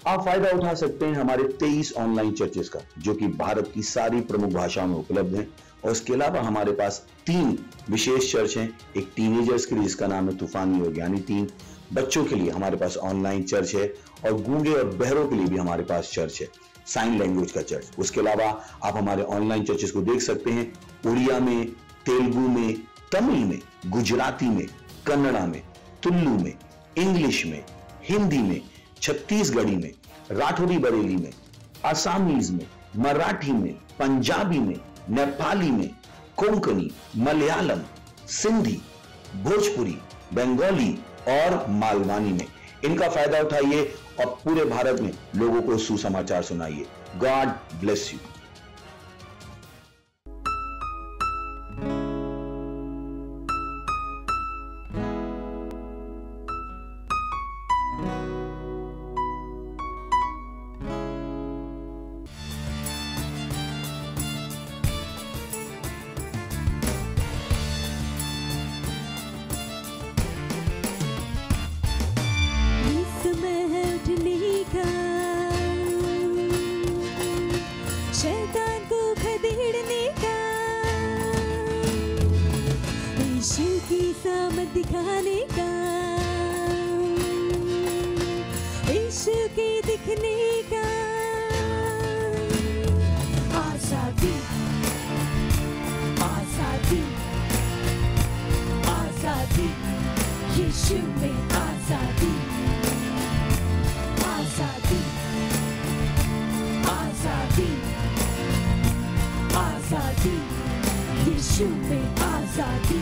आप फायदा उठा सकते हैं हमारे 23 ऑनलाइन चर्चेस का, जो कि भारत की सारी प्रमुख भाषाओं में उपलब्ध हैं। और इसके अलावा हमारे पास 3 विशेष चर्च हैं। एक टीनेजर्स के लिए जिसका नाम है तूफानी योग यानी 3, बच्चों के लिए हमारे पास ऑनलाइन चर्च है, और गूंगे और बहरों के लिए भी हमारे पास चर्च है, साइन लैंग्वेज का चर्च। उसके अलावा आप हमारे ऑनलाइन चर्चेस को देख सकते हैं उड़िया में, तेलुगु में, तमिल में, गुजराती में, कन्नड़ा में, तुलु में, इंग्लिश में, हिंदी में, छत्तीसगढ़ी में, राठौरी बरेली में, आसामीज में, मराठी में, पंजाबी में, नेपाली में, कोंकणी, मलयालम, सिंधी, भोजपुरी, बंगाली और मालवानी में। इनका फायदा उठाइए और पूरे भारत में लोगों को सुसमाचार सुनाइए। God bless you. शैतान को खदेड़ने का, यीशु की सामत दिखाने का, यीशु के दिखने का। आजादी, आजादी, आजादी, यीशु में आजादी, आजादी, आजादी, आजादी, यीशु में आजादी।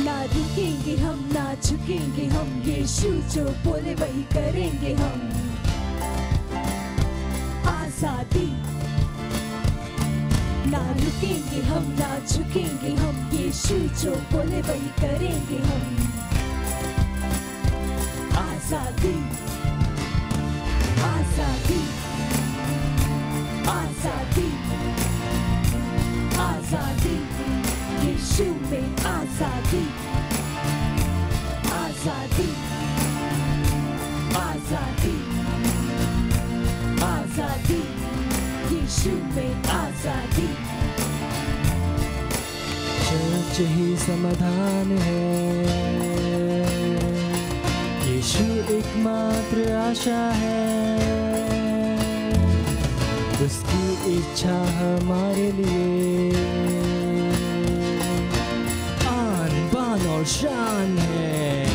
ना रुकेंगे हम, ना झुकेंगे हम, यीशु जो बोले वही करेंगे हम। आजादी, ना रुकेंगे हम, ना झुकेंगे हम, यीशु जो बोले वही करेंगे हम। आजादी, आजादी, आजादी, आजादी, यीशु में आजादी, आजादी, आजादी, आजादी, यीशु में आजादी। चर्च ही समाधान है, यीशु एकमात्र आशा है, उसकी इच्छा हमारे लिए आन बान और शान है।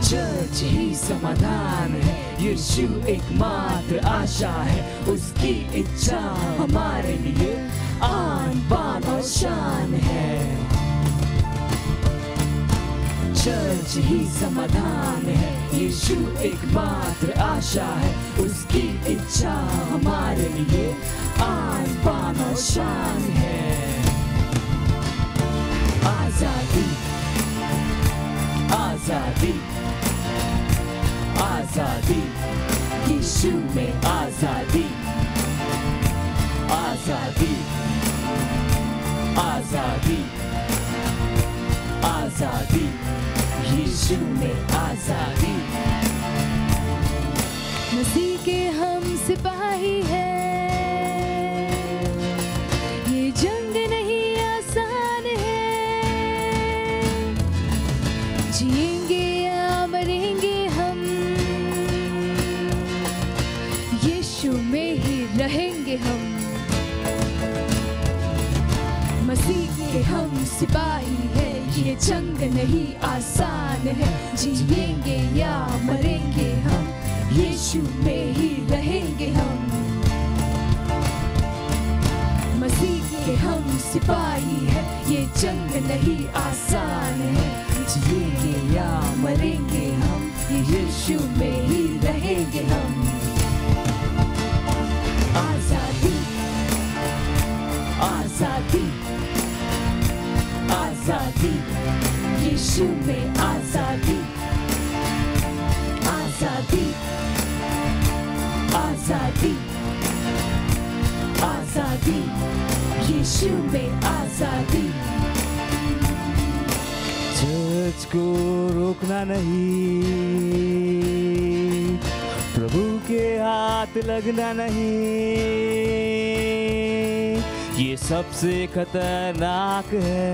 चर्च ही समाधान है, यीशु एकमात्र आशा है, उसकी इच्छा हमारे लिए आन बान और शान है। चर्च ही समाधान है, यीशु एकमात्र आशा है, उसकी इच्छा हमारे लिए आन बान और शान है। आजादी, आजादी, आजादी, यीशु में आजादी, आजादी, आजादी, आजादी, यीशु में आजादी। मसीह के हम सिपाही हैं, ये जंग नहीं आसान है, जिएंगे या मरेंगे हम, यीशु में ही रहेंगे हम। मसीह के हम सिपाही हैं, ये जंग नहीं आसान है, जिएंगे या मरेंगे हम, यीशु में ही रहेंगे हम। मसीह के हम सिपाही हैं, ये जंग नहीं आसान है, जिएंगे या मरेंगे हम, यीशु में ही रहेंगे हम। आजादी, आजादी, आजादी, यीशु में आजादी, आजादी, आजादी, आजादी, यीशु में आजादी। चर्च चर्च को रोकना नहीं, प्रभु के हाथ लगना नहीं, ये सबसे खतरनाक है।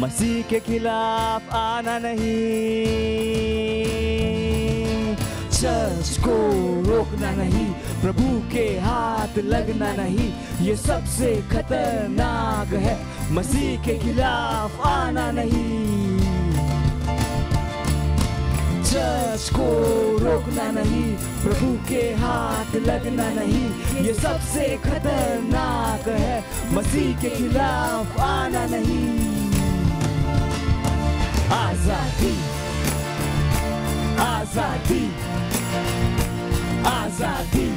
मसीह के खिलाफ आना नहीं, चर्च को रोकना नहीं, प्रभु के हाथ लगना नहीं, ये सबसे खतरनाक है। मसीह के खिलाफ आना नहीं, चर्च को रोकना नहीं, प्रभु के हाथ लगना नहीं, ये सबसे खतरनाक है। मसीह के खिलाफ आना नहीं। आजादी, आजादी, आजादी,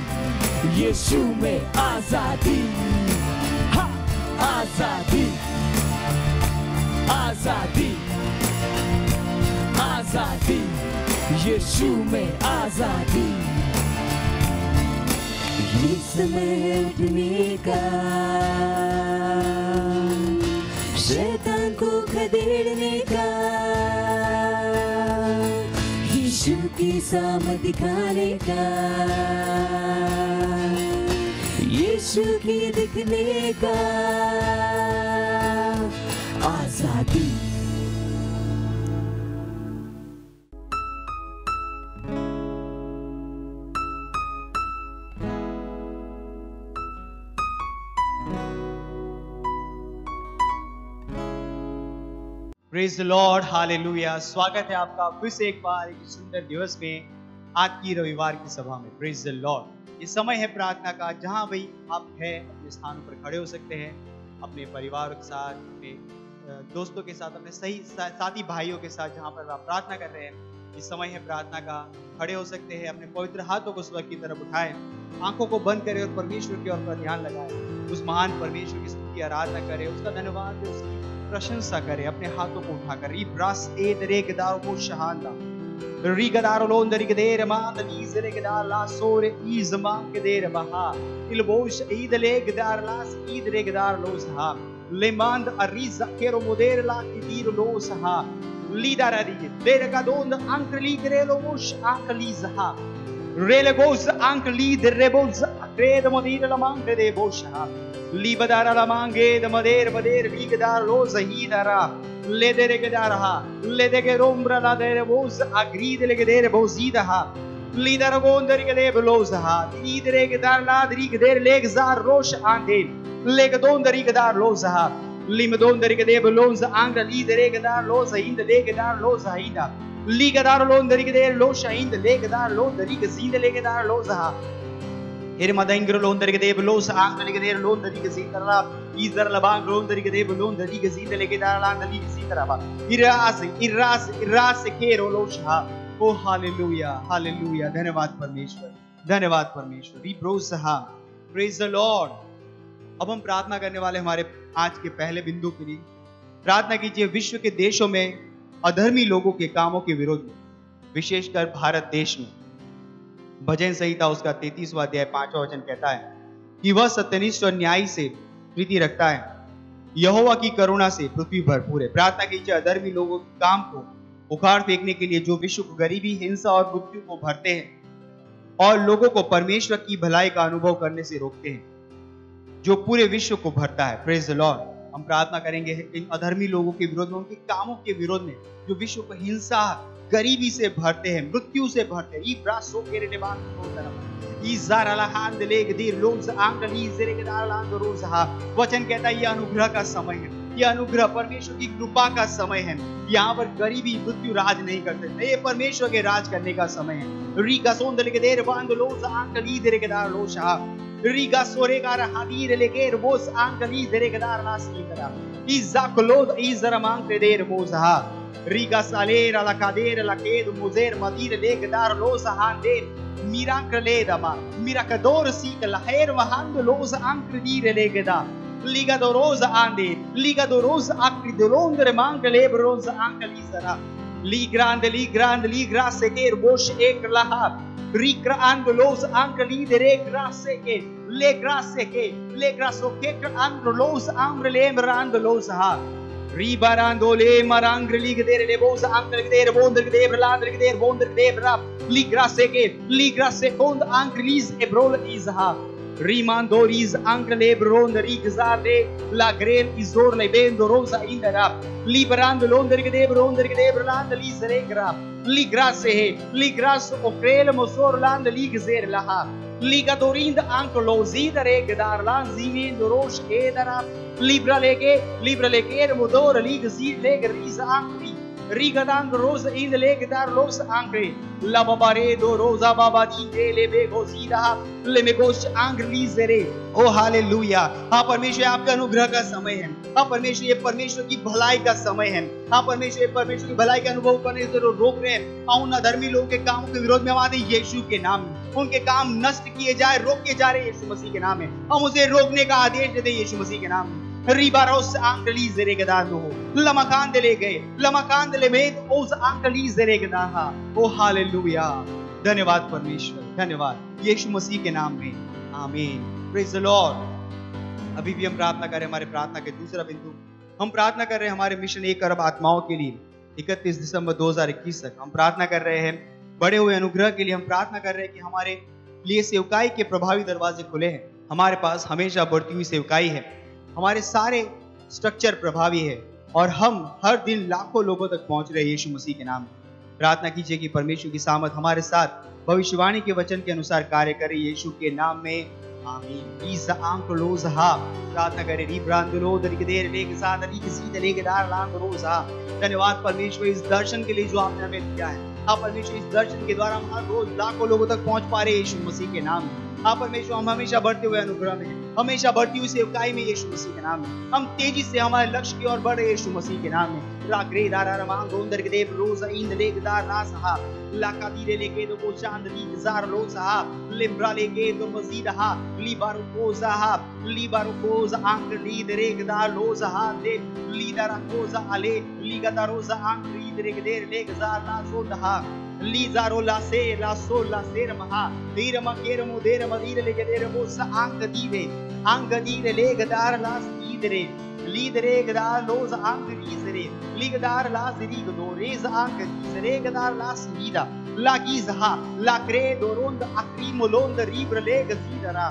यीशु में आजादी, हाँ आजादी, आजादी, आजादी, यीशु में आजादी। ये समय है उठने का, शैतान को खदेड़ने का, यीशु की सामर्थ दिखाने का, यीशु की दिखने का। आजादी, प्रेज द लॉर्ड, हालेलुया। स्वागत है आपका फिर से एक बार एक सुंदर दिवस में आज की रविवार की सभा में। Praise the Lord. इस समय है प्रार्थना का, जहां भी आप हैं अपने स्थान पर खड़े हो सकते हैं, अपने परिवार के साथ, अपने दोस्तों के साथ, अपने सही साथी भाइयों के साथ, जहां पर आप प्रार्थना कर रहे हैं। इस समय है प्रार्थना का, खड़े हो सकते हैं, अपने पवित्र हाथों को स्वर्ग की तरफ उठाएं, आंखों को बंद करें और परमेश्वर की ओर पर ध्यान लगाएं। उस महान परमेश्वर की स्तुति आराधना करें, उसका धन्यवाद दें, उसकी प्रशंसा करें अपने हाथों को उठाकर। इब्रास एदरे गदारो को शहानदा रिगदारो लोंदरी गदेर मांद लीजरे गदार ला सोरे इजमा गदेर बहा इलबोश ईदले गदार लास ईदरे गदार लोसहा लेमांद अरीजा केरो मोदेर ला इदीर लोसहा लीदारारी देर का दोंद अंकली गरेलो मोश अंकलीजहा रेले गोस अंकली दरेबोस क्रेद मोदीर लमांग दे बोशहा लीबदारा लमांगे दमदेर बदेर वीगदार लो जहीदारा ले देरे गदारहा ले देगे रोम्ब्रा ला देरे बोस अग्रीद ले गदेर बोसीदहा लीदर गोंदर के दे बलोसहा लीदरे गदार ला दरी गदेर लेगजार रोश आंदे लेग दोंदरी गदार लोसहा लिम दोंदरी के दे बलोस आंग लीदरे गदार लो जहीद ले गदार लो जहीदा ली गदार लोंदरी के दे लो शहीद ले गदार लो दरी गजीद ले गदार लो जहा हेर मदाइंगर लोंदरी के देब लोस आंगली के देर लोंदरी के सीतरा इजर लबांग लोंदरी के देब लोंदरी के सीत लेके दाला दली के सीतरा बा इरास केरो लोशा। ओ हालेलुया, हालेलुया। धन्यवाद परमेश्वर, धन्यवाद परमेश्वर। वी प्रोसहा, प्रेज द लॉर्ड। अब हम प्रार्थना करने वाले हमारे आज के पहले बिंदु के लिए प्रार्थना कीजिए विश्व के देशों में अधर्मी लोगों के कामों के विरोध में, विशेषकर भारत देश में। भजन संहिता उसका 33वां अध्याय 5वां वचन कहता है कि वह सत्यनिष्ठ और न्याय से प्रीति रखता है, यहोवा की करुणा से पृथ्वी भरपूर है। प्रार्थना कीजिए अधर्मी लोगों के काम को उखाड़ फेंकने के लिए, जो विश्व को गरीबी, हिंसा और मृत्यु को भरते हैं और लोगों को परमेश्वर की भलाई का अनुभव करने से रोकते हैं, जो पूरे विश्व को भरता है। Praise the Lord. हम प्रार्थना करेंगे इन अधर्मी लोगों के विरोध में, उनके कामों के विरोध में, जो विश्व को हिंसा, गरीबी से भरते हैं, मृत्यु से भरते हैं। वचन कहता है यह अनुग्रह का समय है, यह अनुग्रह परमेश्वर की कृपा का समय है। यहाँ पर गरीबी, मृत्यु राज नहीं करते, ये परमेश्वर के राज करने का समय है। रीगा सोंदल के देर बांध लो आंकली देर के दार लो शाह रीगा सोरेगार हादीर लेके रोस आंकली देर के दार लास की तरह इज़ा क्लोद इज़रा मांग के देर बोझा रीगा सालेर अलकादेर लकेद मुजेर मदीर लेगदार लोस हांदेर मिराक लेदमा मिराकदोर सीक लहेर वहांद लोस आंक्रीर लेगदा liga do rosa ande liga do rosa acri de londre manca lebrosa anca lisara li grande li grasse che bosh ek laha rikra and los anca li de grasse che le grasso che andro los amre le emrando los ha Ribarandole marangriligdere lebosa angriligdere bondergdere landrigdere bondergdere rap ligrase kond angrilis ebrol izha Rimandoris angrele bronderigzade la grel izor lebendo rosa indera liberando londergdere land lisregra ligrase ofrele mosor land ligzer laha ligadorind anklo zidare gedar land zimin rosh edara libra lege modor ligzid leger is ankri Rigadang rosa in the leg dar los angre la babare do rosa babadi de lebe gozida le megosh angrizere O hallelujah. हाँ परमेश्वर आपके अनुग्रह का समय है। हाँ परमेश्वर ये परमेश्वर की भलाई का समय है। हाँ परमेश्वर ये परमेश्वर की भलाई का अनुभव करने से रोक रहे हैं। हाँ उन अधर्मी लोगों के कामों के विरोध में हम आते यीशु के नाम में उनके काम नष्ट किए जाए रोके जा रहे यीशु मसीह के नाम में हम उसे रोकने का आदेश देते यीशु मसीह के नाम में Ribaros angeli zeregedano lamakand le med os angeli zeregedaha ओ हालेलुया। धन्यवाद परमेश्वर, धन्यवाद यीशु मसीह के नाम में, आमीन। Praise the Lord. अभी भी हम प्रार्थना कर रहे हैं, हमारे प्रार्थना के दूसरा बिंदु हम प्रार्थना कर रहे हैं हमारे मिशन 1 अरब आत्माओं के लिए 31 दिसंबर 2021 तक हम प्रार्थना कर रहे हैं बढ़े हुए अनुग्रह के लिए। हम प्रार्थना कर रहे हैं कि हमारे लिए सेवकाई के प्रभावी दरवाजे खुले हैं। हमारे पास हमेशा बढ़ती हुई सेवकाई है, हमारे सारे स्ट्रक्चर प्रभावी है और हम हर दिन लाखों लोगों तक पहुंच रहे हैं यीशु मसीह के नाम में। प्रार्थना कीजिए कि परमेश्वर की सामर्थ हमारे साथ भविष्यवाणी के वचन के अनुसार कार्य करे यीशु के नाम में, आमीन। ईसा आंख लोज हा प्रार्थना करे री ब्रांदलो दरिक देर लेके साथ अली किसी तले के दार लांग रोज हा। धन्यवाद परमेश्वर इस दर्शन के लिए जो आपने हमें दिया है। हाँ परमेश्वर इस दर्शन के द्वारा हम हर रोज लाखों लोगों तक पहुंच पा रहे हैं यीशु मसीह के नाम में। हाँ परमेश्वर हम हमेशा बढ़ते हुए अनुग्रह में, हमेशा बढ़ती हुई सेवकाई में यीशु मसीह के नाम में हम तेजी से हमारे लक्ष्य की ओर बढ़ रहे यीशु मसीह के नाम में। राग्रे दारा रमांग गोंदर के देव रोज इंद लेक दार ना सहा लाका दीरे लेके दो को चांद ली जार लो सहा लिब्रा लेके दो मजीद हा लीबारो कोजा हा लीबारो कोजा आंक ली दरे गदार लो सहा दे लीदारा कोजा अले लीगदा रोजा आंक ली दरे गदेर लेक जार ना सोदहा लीजारो लासे लासो लासेर महा दीर मकेर मुदेर मदीर लेके देर मोसा आंक दीरे ले गदार लास दीरे लीदरे गदार लोज आंक रीजरे लीगदार लास रीग दो रेज आंक दीरे गदार लास लीदा लागिजहा लाक्रे दोरोंद अक्री मोलोंद रीब्र ले गजीदरा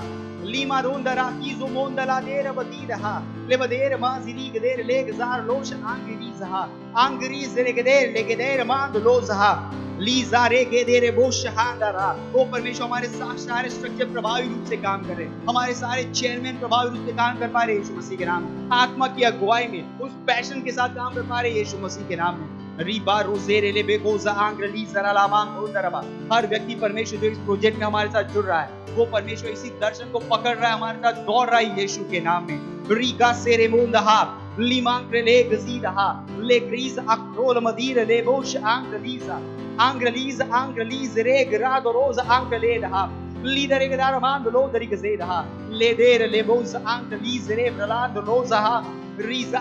लीमा रोंदरा कीजो मोंदला देर बदीदहा ले बदेर माजिरी गदेर ले गजार लोश आंक रीजहा आंक रीजरे गदेर ले गदेर मांद लोजहा लीजारे के देरे बोश हांदरा। ओ परमेश्वर हमारे सारे स्ट्रक्चर प्रभावी रूप से काम कर रहे हैं, हमारे सारे चेयरमैन प्रभावी रूप से काम कर पा रहे यीशु मसीह के नाम में। आत्मा की अगुवाई में उस पैशन के साथ काम कर पा रहे यीशु मसीह के नाम में। रीबा रोजेरे ले बेगोजा आंग्रली जराला मांग होंदरबा। हर व्यक्ति परमेश्वर जो इस प्रोजेक्ट में हमारे साथ जुड़ रहा है वो परमेश्वर इसी दर्शन को पकड़ रहा है, हमारे साथ दौड़ रहा है यीशु के नाम में। रीगा सेरे मुंदहा लीमांक्रे ले गजीदहा ले ग्रीज अक्रोल मदीर ले बोश आंग्रलीजा आंग्रलीज रे ग्रादो रोज आंग्रलेदहा लीदरे गदार मांद लो दरी गजेदहा ले देर ले बोस आंग्रलीज रे ब्रलाद लोजहा रीजा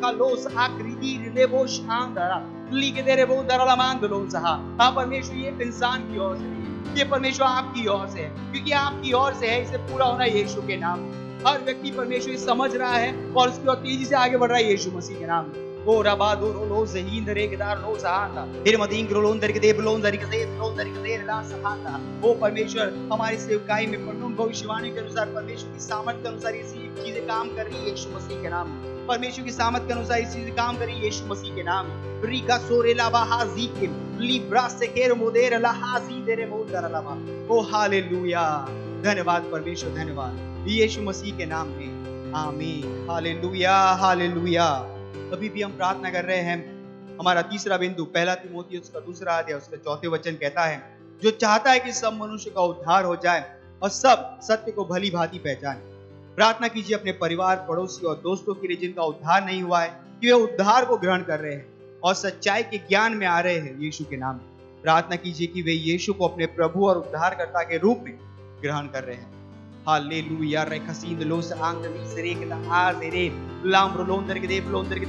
का लोस आक्रीदीर ले बोश आंदरा लीगे देरे बो दरला मांद लोजहा। हाँ परमेश्वर ये इंसान की ओर से है, ये परमेश्वर आपकी ओर से है, क्योंकि आपकी ओर से है इसे पूरा होना यीशु के नाम में। हर व्यक्ति परमेश्वर समझ रहा है और उसकी ओर तेजी से आगे बढ़ रहा है यीशु मसीह के नाम में। ओ रबादो रोलो जहीन दरे गदार लो सहाता फिर मदीन ग्रोलोन दर के देव लोन दर के देव लोन दर के देव ला सहाता। ओ परमेश्वर हमारी सेवकाई में परम भविष्यवाणी के अनुसार परमेश्वर की सामर्थ के अनुसार ये चीजें काम कर रही है यीशु मसीह के नाम में। परमेश्वर की सामर्थ के अनुसार ये चीजें काम कर रही है यीशु मसीह के नाम में। रीका सोरे लावा हाजीकिम लिब्रा से केर मोदेर ला हाजी देरे मोदर लावा। ओ हालेलुया। धन्यवाद परमेश्वर, धन्यवाद यीशु मसीह के नाम में, आमीन। Hallelujah hallelujah. अभी भी हम प्रार्थना कर रहे हैं। हमारा तीसरा बिंदु पहला तिमोथी उसका दूसरा अध्याय उसका 4 वचन कहता है, जो चाहता है कि सब मनुष्य का उद्धार हो जाए और सब सत्य को भली भांति पहचाने। प्रार्थना कीजिए अपने परिवार, पड़ोसी और दोस्तों के लिए जिनका उद्धार नहीं हुआ है कि वे उद्धार को ग्रहण कर रहे हैं और सच्चाई के ज्ञान में आ रहे हैं यीशु के नाम में। प्रार्थना कीजिए कि वे यीशु को अपने प्रभु और उद्धारकर्ता के रूप में ग्रहण कर रहे हैं। हालेलुया। रेखसीद लोस आंगली सरेकला आजेरे लाम्ब्रो लोंदर के देव लांदर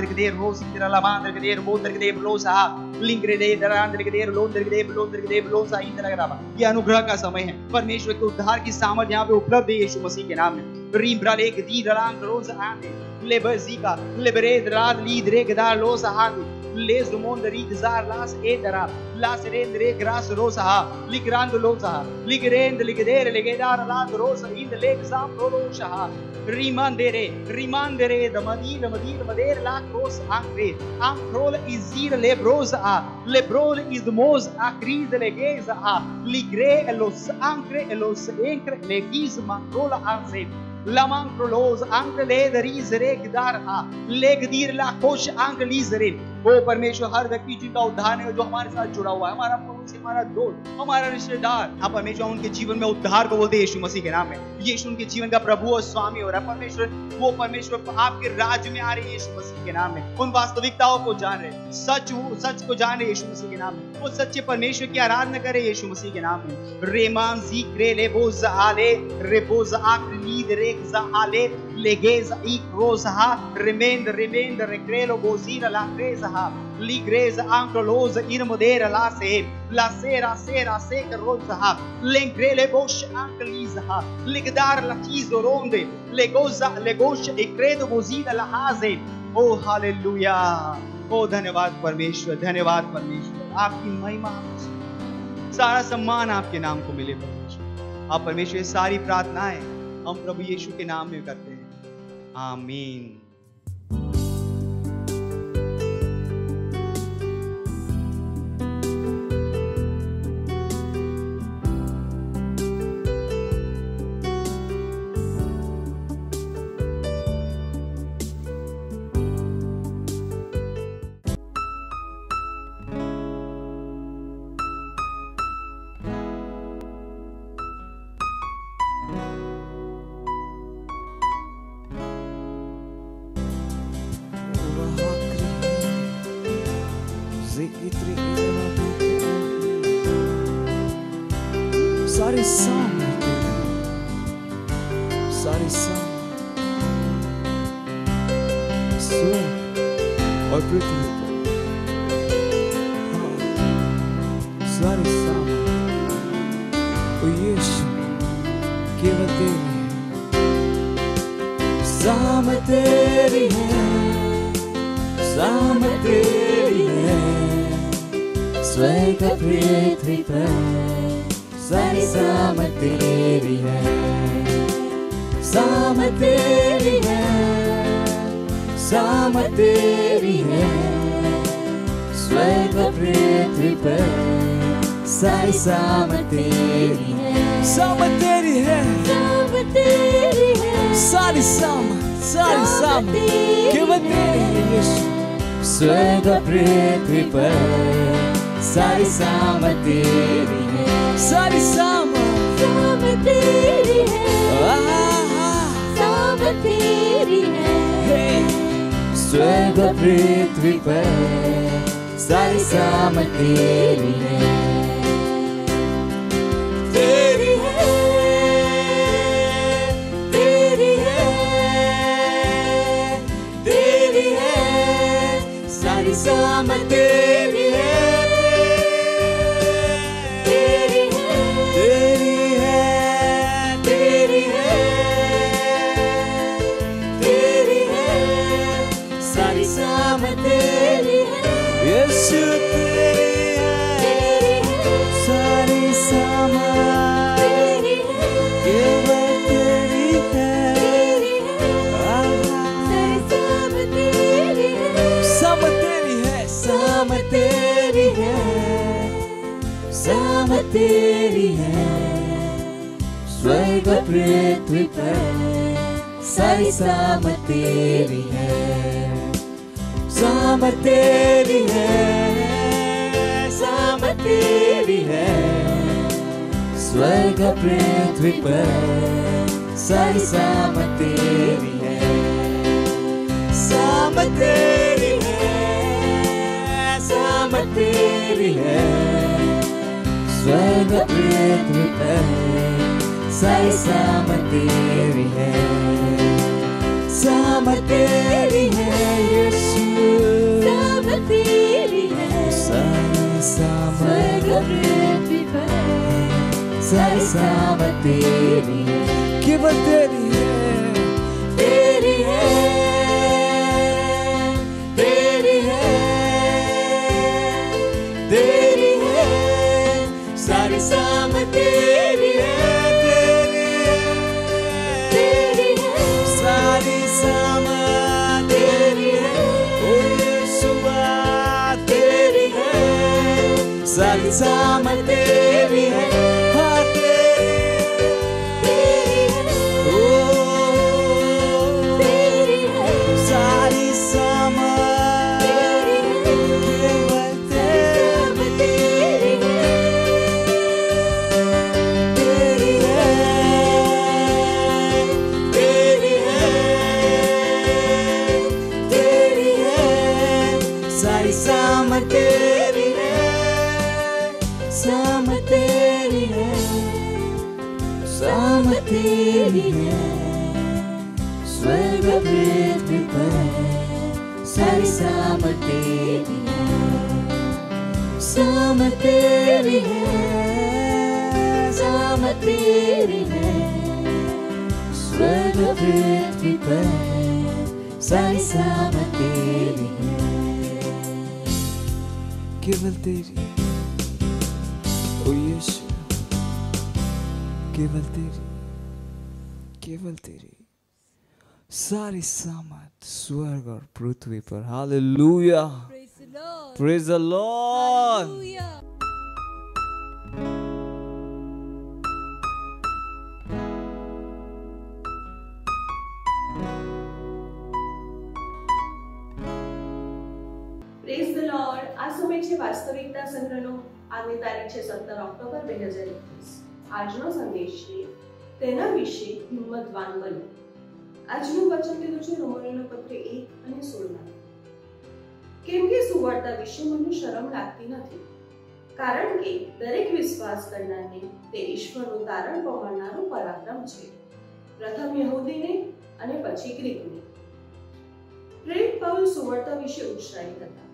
के देव रोस तेरा लामांदर के देव मोंदर के देव लोसा लिंगरे दे दरांदर के देव लोंदर के देव लोसा इंदर करावा। ये अनुग्रह का समय है, परमेश्वर के उद्धार की सामर्थ यहाँ पे उपलब्ध है यीशु मसीह के नाम में। Rimbrale gediran rosa ande. Lebezika, lebred rad lidre gedar losa handi. Les do monde rigzar las edara. Las rendre gras rosa ha. Ligrando losa ha. Ligrende ligedere legedar lad rosa in the legzam rosa ha. Rimandere da madina madere la cross ancre. Ancrole izir lebrosa ha. Lebrole is the most acris legeza ha. Ligre los ancre los encre legiz mancrola anse. La mancrolos ancre le rizere gdar ha. Legdir la कोश आंख लीजरे। ओ परमेश्वर, हर व्यक्ति जिनका उद्धार है, जो हमारे साथ जुड़ा हुआ है, हमारा पड़ोसी, हमारा दोस्त, हमारा रिश्तेदार, हाँ परमेश्वर, उनके जीवन में उद्धार को बोलते यीशु मसीह के नाम में। यीशु उनके जीवन का प्रभु और स्वामी हो रहा है परमेश्वर। वो परमेश्वर आपके राज्य में आ रहे यीशु मसीह के नाम में। उन वास्तविकताओं को जान रहे, सच को जान रहे यीशु मसीह के नाम में। वो सच्चे परमेश्वर की आराधना करे यीशु मसीह के नाम में। रेमान ज़िक्रे लेबोज आले रेबोज आक्रीद रेक्सा आले लेगेज इक रोज़हा रेमेंड रेक्रेलो बोजीरा ला क्रेज़हा लिग्रेज आंक्रोलोज इनमोदेरा ला सेरा से रोज़हा लेंग्रेले बोश आंक्लीज़हा लिगदार लकीज़ो रोंदे लेगोश इक्रेदो बोजीरा ला हाज़े। ओ हालेलुया, ओ धन्यवाद परमेश्वर, धन्यवाद परमेश्वर। आपकी महिमा, सारा सम्मान आपके नाम को मिले परमेश्वर। आप परमेश्वर सारी प्रार्थनाएं हम प्रभु यीशु के नाम में करते हैं। आमीन। सारे साम स्वर्ग और पृथ्वी पर, सारे साम ओ यीशु केवल तेरी है। साम तेरी है, साम तेरी है, स्वर्ग पृथ्वी पर सारी साम तेरी है। साम तेरी है, साम तेरी है, स्वर्ग पृथ्वी पर सारी साम तेरी है। साम तेरी है, साम तेरी है, सारी साम केवल तेरी है यीशु। स्वर्ग पृथ्वी पर सारी साम तेरी है। सारी साम तेरी है, साम तेरी है, स्वर्ग पृथ्वी पर सारी साम तेरी है। तेरी है, तेरी है, तेरी है, सारी साम तेरी है। यीशु तेरी है, सारी साम तेरी है, केवल तेरी है। सारी साम तेरी है, साम तेरी है, साम तेरी है, साम तेरी है, स्वर्ग पृथ्वी पर सारी साम तेरी है। साम तेरी है, साम तेरी है, स्वर्ग पृथ्वी पर सारी साम तेरी है। साम तेरी है, साम तेरी है, स्वर्ग पृथ्वी पर सारी साम तेरी है। साम तेरी है यीशु, साम तेरी है, सारी साम पृथ्वी पर सारी साम तेरी है, केवल तेरी है। सारी सामत तेरी है, हाँ तेरी ओ सारी सामत केवल तेरी सारी सामत तेरी है, सामत तेरी है, सामत तेरी है, स्वर्ग पृथ्वी पर सारी सामत तेरी है, सामत तेरी है, सामत तेरी है, स्वर्ग पृथ्वी पर सारी सामत तेरी है, केवल तेरी ओ यीशु, केवल तेरी सारी सामत स्वर्ग और पृथ्वी पर। Hallelujah, praise the Lord. Praise the lord. આ સમય છે વાસ્તવિકતા સંગ્રહનો। આજની તારીખ છે 17 ઓક્ટોબર 2021। આજનો સંદેશ છે તેના વિશે હિંમતવાન બનો। આજનું વચન લીધું છે રોમનીઓનો પત્ર 1 અને 16 કેમ કે સુવાર્તા વિશે મને શરમ લાગતી નથી, કારણ કે દરેક વિશ્વાસ કરનારને તે ઈશ્વરનું તારણ પમાડનારું પરાક્રમ છે, પ્રથમ યહૂદીને અને પછી ગ્રીકને। પ્રેરિત પાઉલ સુવાર્તા વિશે ઉત્સાહિત હતા।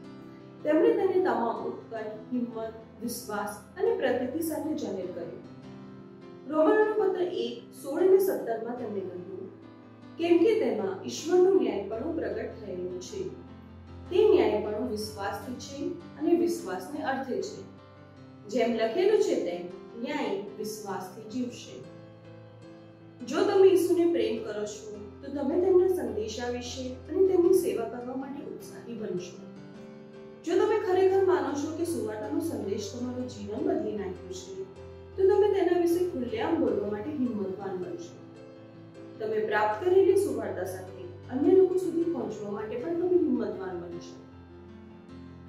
તેમણે તેને તમામ ઉત્કટ, હિંમત, વિશ્વાસ અને પ્રતિતિ સાથે જાહેર કર્યું। રોમનીઓનો પત્ર 1 16 અને 17 માં તેમણે કહ્યું, કેમ કે તેમાં ઈશ્વરનું ન્યાયપણું પ્રગટ થયેલું છે। તે ન્યાયપણું વિશ્વાસથી છે અને વિશ્વાસને અર્થે છે। જેમ લખેલું છે તેમ ન્યાય વિશ્વાસથી જીવશે। જો તમે ઈસુને પ્રેમ કરો છો તો તમે તેમના સંદેશા વિશે અને તેમની સેવા કરવા માટે ઉત્સાહી બનશો। જો તમે ખરેખર માનો છો કે સુવાર્તાનો સંદેશ તમારું જીવન બદલી નાખ્યું છે, તો તમે તેના વિશે ખુલ્લેઆમ બોલવા માટે હિંમતવાન બનશો। તમે પ્રાપ્ત કરેલી સુવાર્તા સાથે અન્ય લોકો સુધી પહોંચવા માટે પણ તમે હિંમતવાન બનશો।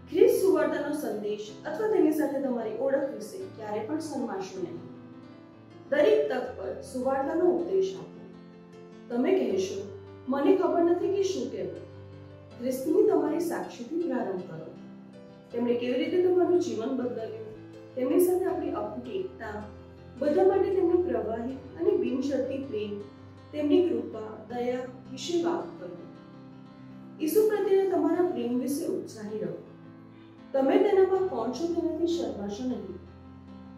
ખ્રિસ્ત સુવાર્તાનો સંદેશ અથવા તેની સાથે તમારી ઓળખ વિશે ક્યારે પણ શરમાશો નહીં। દરેક તક પર સુવાર્તાનો ઉપદેશ આપો। તમે કહેશો, મને ખબર નથી કે શું કહેવું। ખ્રિસ્તની તમારી સાક્ષીથી પ્રારંભ કરો। તેમણે કેવી રીતે તમારું જીવન બદલ્યું, તેમની સાથે આપણી અખૂટ એકતા, બધા માટે તેમનો પ્રવાહી અને બિનશરતી પ્રેમ, તેમની કૃપા, દયા વિશે વાત કરો। ઈસુ પ્રત્યેના તમારા પ્રેમ વિશે ઉત્સાહી રહો। તમે તેનામાં કોણ છો તેનાથી શરમાશો નહીં।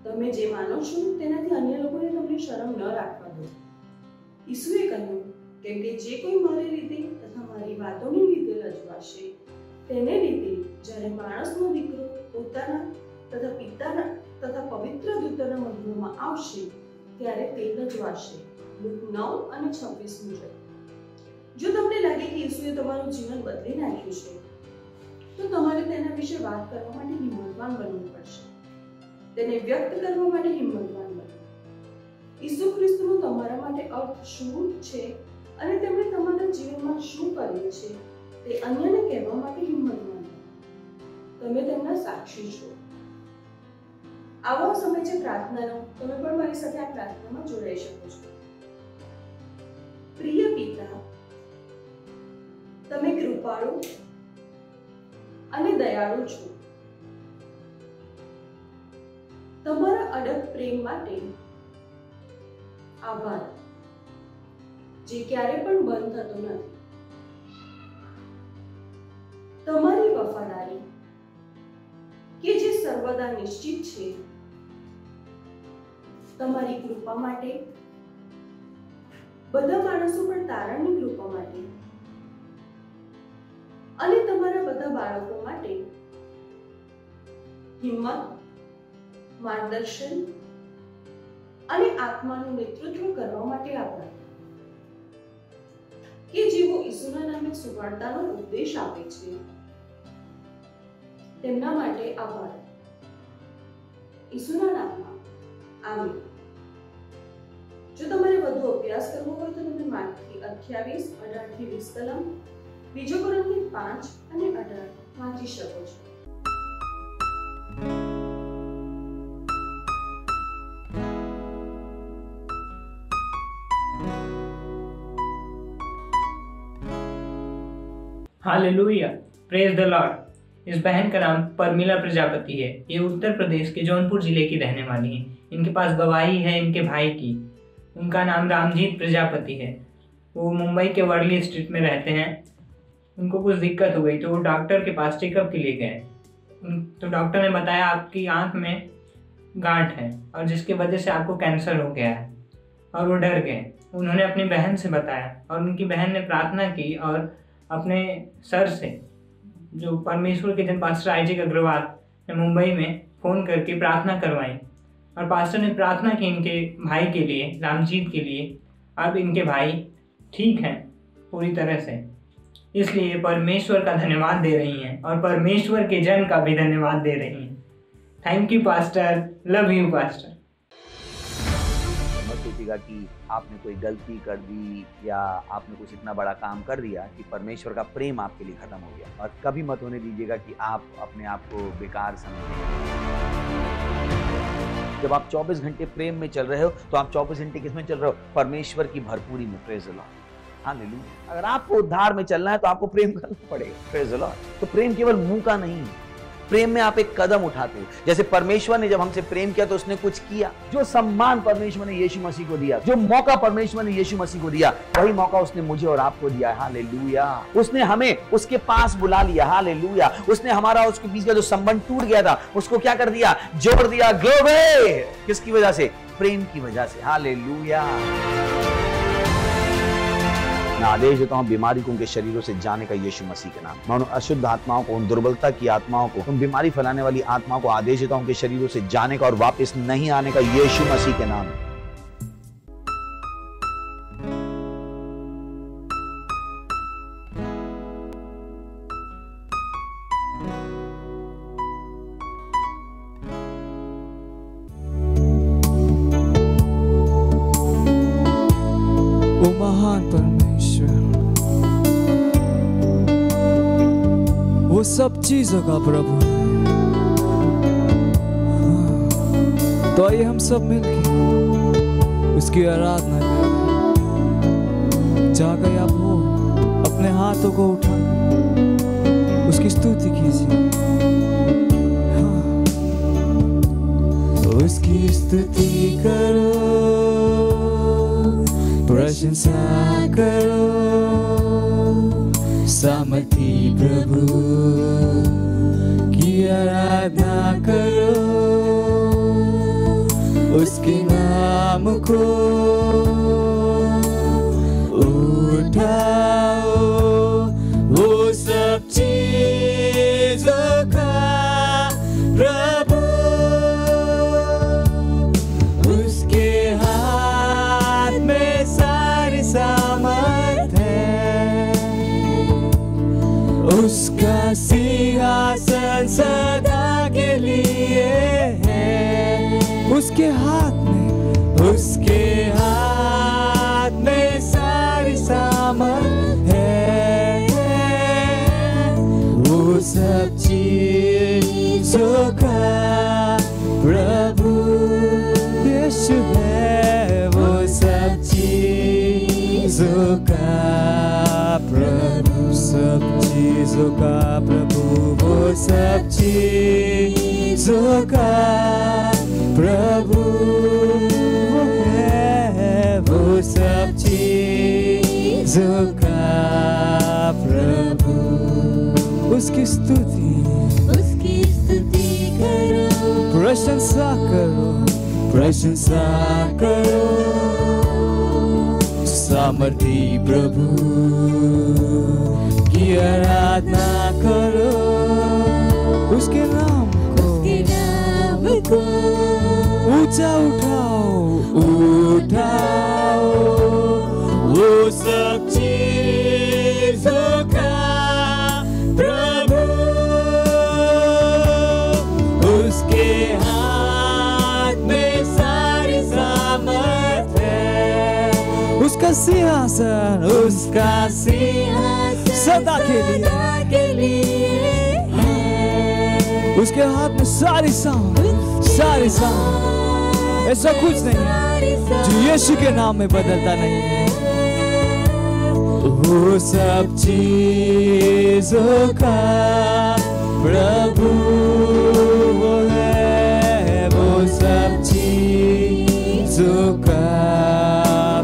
તમે જે માનો છો તેનાથી અન્ય લોકોને તમને શરમ ન રાખવા દો। ઈસુએ કહ્યું, કેમ કે જે કોઈ મારી રીતે તથા મારી વાતોને લીધે લજવાશે, તેને લીધે જ્યારે માણસનો દીકરો પોતાના તથા પિતાના તથા પવિત્ર દૂતોના મહિમામાં આવશે, ત્યારે તે લજવાશે। લૂક 9 અને 26 મુજબ। જો તમને લાગે કે ઈસુએ તમારું જીવન બદલી નાખ્યું છે, તો તમારે તેના વિશે વાત કરવા માટે હિંમતવાન બનવું પડશે। તેને વ્યક્ત કરવા માટે હિંમતવાન બનો। ઈસુ ખ્રિસ્તનો તમારા માટે અર્થ શું છે અને તેમણે તમારા જીવનમાં શું કર્યું છે તે અન્યને કહેવા માટે હિંમતવાન બનો। તમે તેમના સાક્ષી છો। આવો સમય છે પ્રાર્થનાનો। તમે પણ મારી સાથે આ પ્રાર્થનામાં જોડાઈ શકો છો। પ્રિય પિતા, તમે કૃપાળુ અને દયાળુ છો। તમારા અડગ પ્રેમ માટે આભાર, જે ક્યારે પણ બંધ થતો નથી। તમારી વફાદારી કે જે સર્વદા નિશ્ચિત છે, તમારી કૃપા માટે, બધા માણસો પર તારણની કૃપા માટે અને તમારા બધા બાળકો માટે હિંમત, માર્ગદર્શન અને આત્માનું નેતૃત્વ કરવા માટે આભાર, કે જેઓ ઈસુના નામે સુવાર્તાનો ઉપદેશ આપે છે તેમના માટે આભાર। ઈસુના નામમાં આમીન। જો તમારે વધુ અભ્યાસ કરવો હોય તો તમે માર્કથી 28, 18-20 કલમ, બીજો કોરિન્થી 5 અને 18 વાંચી શકો છો। Hallelujah, praise the Lord. इस बहन का नाम परमिला प्रजापति है। ये उत्तर प्रदेश के जौनपुर जिले की रहने वाली हैं। इनके पास गवाही है इनके भाई की। उनका नाम रामजीत प्रजापति है। वो मुंबई के वर्ली स्ट्रीट में रहते हैं। उनको कुछ दिक्कत हो गई तो वो डॉक्टर के पास चेकअप के लिए गए। तो डॉक्टर ने बताया आपकी आंख में गांठ है और जिसकी वजह से आपको कैंसर हो गया है। और वो डर गए। उन्होंने अपनी बहन से बताया और उनकी बहन ने प्रार्थना की और अपने सर से, जो परमेश्वर के जन पास्टर आईजैक अग्रवाल ने मुंबई में फ़ोन करके प्रार्थना करवाई और पास्टर ने प्रार्थना की इनके भाई के लिए, रामजीत के लिए। अब इनके भाई ठीक हैं पूरी तरह से, इसलिए परमेश्वर का धन्यवाद दे रही हैं और परमेश्वर के जन का भी धन्यवाद दे रही हैं। Thank you pastor, love you pastor. मत सोचिएगा कि आपने कोई गलती कर दी या आपने कुछ इतना बड़ा काम कर दिया कि परमेश्वर का प्रेम आपके लिए खत्म हो गया। और कभी मत होने दीजिएगा कि आप अपने आप को बेकार समझें। जब आप 24 घंटे प्रेम में चल रहे हो तो आप 24 घंटे किस में चल रहे हो? परमेश्वर की भरपूरी में। Praise the Lord, hallelujah. अगर आपको उद्धार में चलना है तो आपको प्रेम करना पड़ेगा। Praise the Lord. तो प्रेम केवल मुंह का नहीं है, प्रेम में आप एक कदम उठाते हो। जैसे परमेश्वर ने जब हमसे प्रेम किया तो उसने कुछ किया। जो सम्मान परमेश्वर ने यीशु मसीह को दिया, जो मौका परमेश्वर ने यीशु मसीह को दिया, वही मौका उसने मुझे और आपको दिया है। हालेलुया। उसने हमें उसके पास बुला लिया। हालेलुया। उसने हमारा उसके बीच का जो संबंध टूट गया था उसको क्या कर दिया? जोड़ दिया। ग्लोरी। किसकी वजह से? प्रेम की वजह से। हालेलुया। मैं आदेश देता हूं बीमारी को उनके शरीरों से जाने का यीशु मसीह के नाम। मैं उन अशुद्ध आत्माओं को, उन दुर्बलता की आत्माओं को, उन बीमारी फैलाने वाली आत्माओं को आदेश देता हूं उनके शरीरों से जाने का और वापस नहीं आने का यीशु मसीह के नाम। ओ महान परमेश्वर, वो सब चीजों का प्रभु है। तो आइए हम सब मिलके उसकी आराधना करें। जहाँ कहीं आप हो, अपने हाथों को उठा उसकी स्तुति कीजिए। उसकी स्तुति करो, प्रशंसा करो, सामर्थी प्रभु की आराधना करो। उसके नाम को उठाओ, वो सब चीजों का प्रभु। उसके हाथ में सारी सामर्थ है, उसका सिंहासन सदा के लिए है। उसके हाथ में सारी सामर्थ है। वो सब चीजों का प्रभु यीशु है। वो सब चीजों का प्रभु, सब चीजों का प्रभु, वो सब चीजों का प्रभु है। वो सब चीजों का प्रभु। उसकी स्तुति करो, प्रशंसा करो, प्रशंसा करो, सामर्थी प्रभु की आराधना करो। उसके नाम को ऊंचा उठाओ, वो सब चीजों का प्रभु। उसके हाथ सिंहासन उसका सिंहासन सदा के लिए है। उसके हाथ में सारी सांस ऐसा कुछ नहीं जो यीशु के नाम में बदलता नहीं है। वो सब चीजों का प्रभु वो है, वो सब चीजों का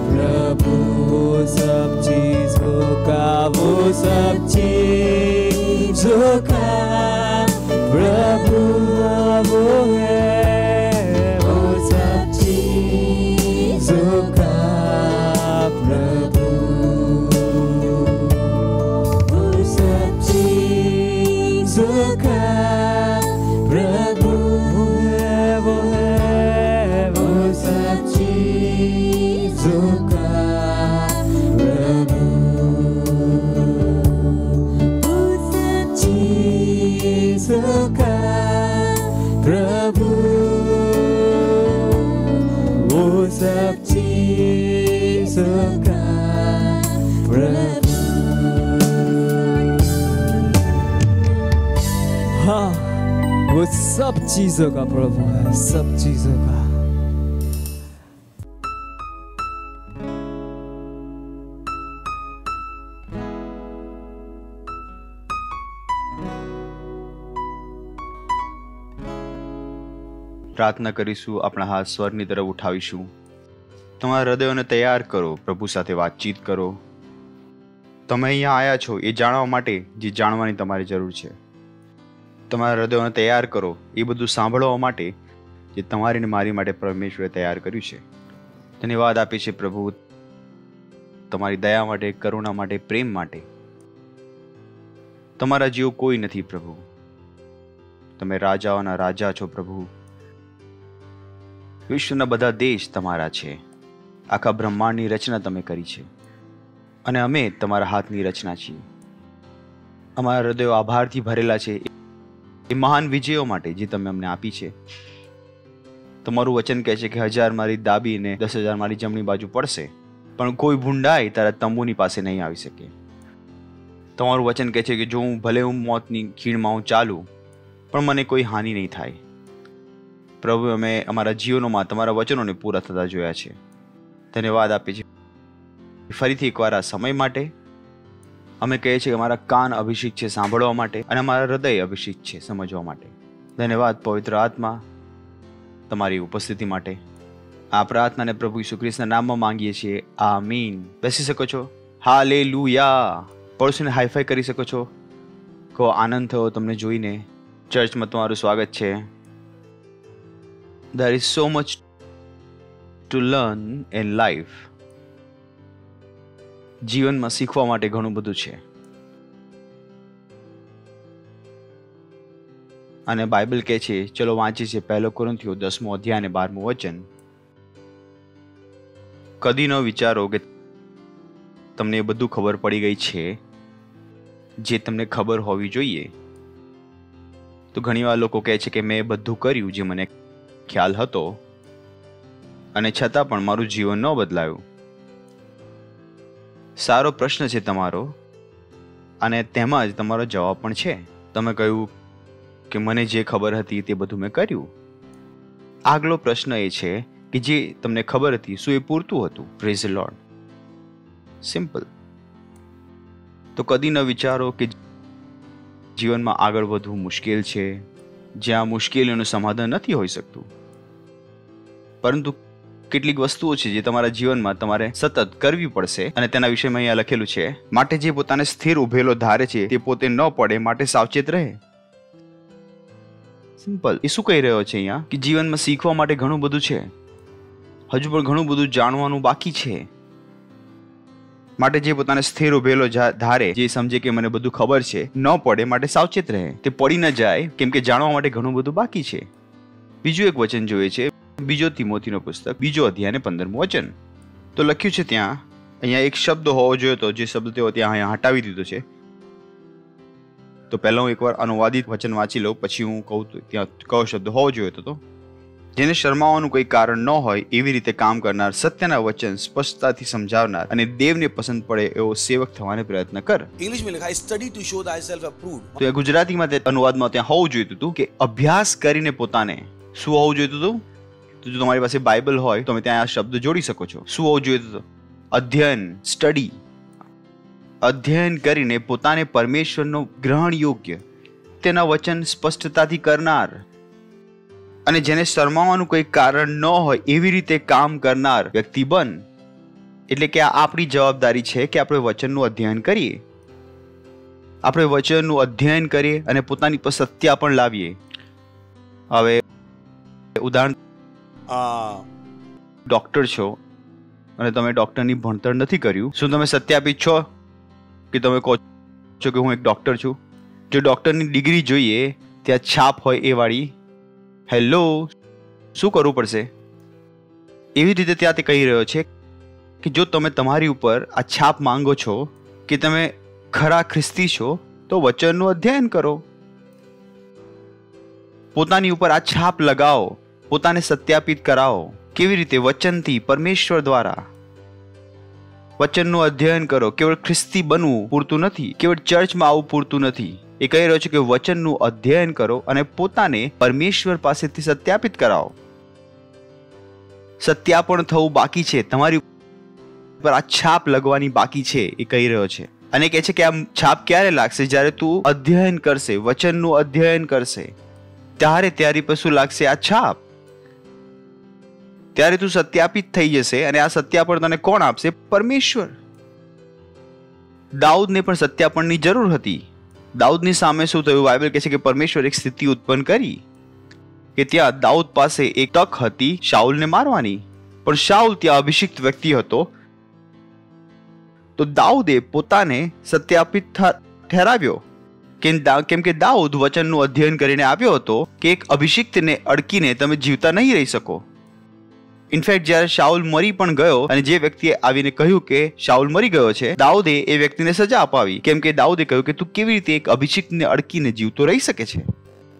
प्रभु, वो सब चीजों का, वो सब चीजों का प्रभु वो है, वो सब चीजों का प्रभु, वो सब चीजों का प्रभु है, वो है, वो सब चीजों का प्रभु, वो सब चीजों का प्रभु, वो सब चीजों का प्रभु। हाँ, वो सब चीजों का प्रभु है, सब चीजों का। પ્રાર્થના કરીશું, આપણા હાથ સ્વરની તરફ ઉઠાવીશું. તમારા હૃદયોને તૈયાર કરો, પ્રભુ સાથે વાતચીત કરો. તમે અહીંયા આવ્યા છો એ જાણવા માટે જે જાણવાની તમારી જરૂર છે. તમારા હૃદયોને તૈયાર કરો એ બધું સાંભળવા માટે જે તમારી ને મારી માટે પરમેશ્વરે તૈયાર કર્યું છે. ધન્યવાદ આપે છે પ્રભુ, તમારી દયા માટે, કરુણા માટે, પ્રેમ માટે. તમારા જેવું કોઈ નથી પ્રભુ. તમે રાજાઓના રાજા છો પ્રભુ. વિશ્વના બધા દેશ તમારા છે. આખા બ્રહ્માંડની રચના તમે કરી છે અને અમે તમારા હાથની રચના છીએ. અમારા હૃદયો આભારથી ભરેલા છે એ મહાન વિજયો માટે જે તમે અમને આપી છે. તમારું વચન કહે છે કે 1000 મારી ડાબી ને 10,000 મારી જમણી બાજુ પડશે, પણ કોઈ ભૂંડાઈ તારા તંબુની પાસે નહીં આવી શકે. તમારું વચન કહે છે કે જો ભલે હું મોતની ખીણમાં હું ચાલું, પણ મને કોઈ હાનિ નહીં થાય. પ્રભુ, અમે અમારા જીવનોમાં તમારા વચનોને પૂરા થતા જોયા છે. ધન્યવાદ આપે છે ફરીથી એકવાર આ સમય માટે. અમે કહીએ છીએ કે અમારા કાન અભિષેક છે સાંભળવા માટે અને અમારા હૃદય અભિષેક છે સમજવા માટે. ધન્યવાદ પવિત્ર આત્મા તમારી ઉપસ્થિતિ માટે. આ પ્રાર્થનાને પ્રભુ ઈસુ ખ્રિસ્તના નામમાં માંગીએ છીએ. આમીન. બેસી શકો છો. હાલેલુયા. પડોશીને હાઈફાઈ કરી શકો છો. કહો, આનંદ થયો તમને જોઈને. ચર્ચમાં તમારું સ્વાગત છે. There is so much to learn in life. જીવનમાં શીખવા માટે ઘણું બધું છે અને બાઇબલ કહે છે, ચલો વાંચીએ છીએ 1 કોરિન્થીઓ 10મો અધ્યાય અને 12મું વચન. કદી ન વિચારો કે તમને એ બધું ખબર પડી ગઈ છે જે તમને ખબર હોવી જોઈએ. તો ઘણીવાર લોકો કહે છે કે મેં બધું કર્યું જે મને ખ્યાલ હતો અને છતાં પણ મારું જીવન ન બદલાયું. સારો પ્રશ્ન છે તમારો અને તેમાં જ તમારો જવાબ પણ છે. તમે કહ્યું કે મને જે ખબર હતી તે બધું મેં કર્યું. આગલો પ્રશ્ન એ છે કે જે તમને ખબર હતી શું એ પૂરતું હતું? Praise the lord. સિમ્પલ. તો કદી ન વિચારો કે જીવનમાં આગળ વધવું મુશ્કેલ છે, જ્યાં મુશ્કેલીઓનું સમાધાન નથી હોઈ શકતું. પરંતુ કેટલીક વસ્તુઓ છે જે તમારા જીવનમાં તમારે સતત કરવી પડશે અને તેના વિષયમાં અહીંયા લખેલું છે, માટે જે પોતાને સ્થિર ઉભેલો ધારે છે તે પોતે ન પડે માટે સાવચેત રહે. સિમ્પલ. એ શું કહી રહ્યો છે અહીંયા? કે જીવનમાં શીખવા માટે ઘણું બધું છે, હજુ પણ ઘણું બધું જાણવાનું બાકી છે. માટે જે પોતાને સ્થિર ઉભેલો ધારે, જે સમજે કે મને બધું ખબર છે, ન પડે માટે સાવચેત રહે. તે પડી ન જાય કેમ કે જાણવા માટે ઘણું બધું બાકી છે. બીજું એક વચન જોઈએ છે, 2 તિમોથીનો પુસ્તક 2 અધ્યાય અને 15મું વચન. તો લખ્યું છે ત્યાં, અહીંયા એક શબ્દ હોવો જોઈએ તો જે શબ્દ તેઓ ત્યાં અહીંયા હટાવી દીધો છે. તો પહેલા હું એકવાર અનુવાદિત વચન વાંચી લઉં, પછી હું કહું તો ત્યાં કયો શબ્દ હોવો જોઈએ તો જેને શરમાવાનું કોઈ કારણ ન હોય એવી રીતે કામ કરનાર, સત્યના વચન સ્પષ્ટતાથી સમજાવનાર અને દેવને પસંદ પડે એવો સેવક થવાનો પ્રયત્ન કર. इंग्लिश में लिखा है study to show thyself approved. તો એ ગુજરાતીમાં તે અનુવાદમાં ત્યાં હોવું જોઈતું હતું કે અભ્યાસ કરીને પોતાને શું હોવું જોઈતું હતું. તો જો તમારી પાસે બાઇબલ હોય તો તમે ત્યાં આ શબ્દ જોડી શકો છો. શું હોવું જોઈતું હતું? અધ્યયન, સ્ટડી. અધ્યયન કરીને પોતાને પરમેશ્વરનો ગ્રહણ યોગ્ય, તેના વચન સ્પષ્ટતાથી કરનાર અને જેને શરમાવાનું કોઈ કારણ ન હોય એવી રીતે કામ કરનાર વ્યક્તિ બન. એટલે કે આ આપણી જવાબદારી છે કે આપણે વચનનું અધ્યયન કરીએ. આપણે વચનનું અધ્યયન કરીએ અને પોતાની પર સત્ય પણ લાવીએ. હવે ઉદાહરણ, ડોક્ટર છો અને તમે ડોક્ટરની ભણતર નથી કર્યું, શું તમે સત્યાપિત છો કે તમે કહો છો કે હું એક ડોક્ટર છું? જો ડોક્ટરની ડિગ્રી જોઈએ ત્યાં છાપ હોય એ વાળી, હેલો, શું કરવું પડશે? એવી રીતે ત્યાં તે કહી રહ્યો છે કે જો તમે તમારી ઉપર આ છાપ માંગો છો કે તમે ખરા ખ્રિસ્તી છો તો વચનનું અધ્યયન કરો. પોતાની ઉપર આ છાપ લગાવો, પોતાને સત્યાપિત કરાવો. કેવી રીતે? વચનથી, પરમેશ્વર દ્વારા. વચનનું અધ્યયન કરો. કેવળ ખ્રિસ્તી બનવું પૂરતું નથી, કેવળ ચર્ચમાં આવવું પૂરતું નથી. એ કહી રહ્યો છે કે વચનનું અધ્યયન કરો અને પોતાને પરમેશ્વર પાસેથી સત્યાપિત કરાવો. સત્યાપન થવું બાકી છે, તમારી ઉપર આ છાપ લગવાની બાકી છે એ કહી રહ્યો છે. અને કહે છે કે આ છાપ ક્યારે લાગશે? જ્યારે તું અધ્યયન કરશે, વચનનું અધ્યયન કરશે, ત્યારે તારી પર શું લાગશે? આ છાપ. ત્યારે તું સત્યાપિત થઈ જશે અને આ સત્યાપન તને કોણ આપશે? પરમેશ્વર. દાઉદને પણ સત્યાપનની જરૂર હતી. દાઉદની સામે શું થયું? બાઇબલ કહે છે કે પરમેશ્વર એક સ્થિતિ ઉત્પન્ન કરી કે ત્યાં દાઉદ પાસે એક તક હતી શાઉલને મારવાની, પણ શાઉલ ત્યાં અભિષિક્ત વ્યક્તિ હતો. તો દાઉદે પોતાને સત્યાપિત ઠેરાવ્યો, કેમ કે દાઉદ વચનનું અધ્યયન કરીને આવ્યો હતો કે એક અભિષિક્તને અડકીને તમે જીવતા નહીં રહી શકો. ઇનફેક્ટ જ્યારે શાઉલ મરી પણ ગયો અને જે વ્યક્તિએ આવીને કહ્યું કે શાઉલ મરી ગયો છે, દાઉદે એ વ્યક્તિને સજા અપાવી, કેમ કે દાઉદે કહ્યું કે તું કેવી રીતે એક અભિષિક્તને અડકીને જીવતો રહી શકે છે.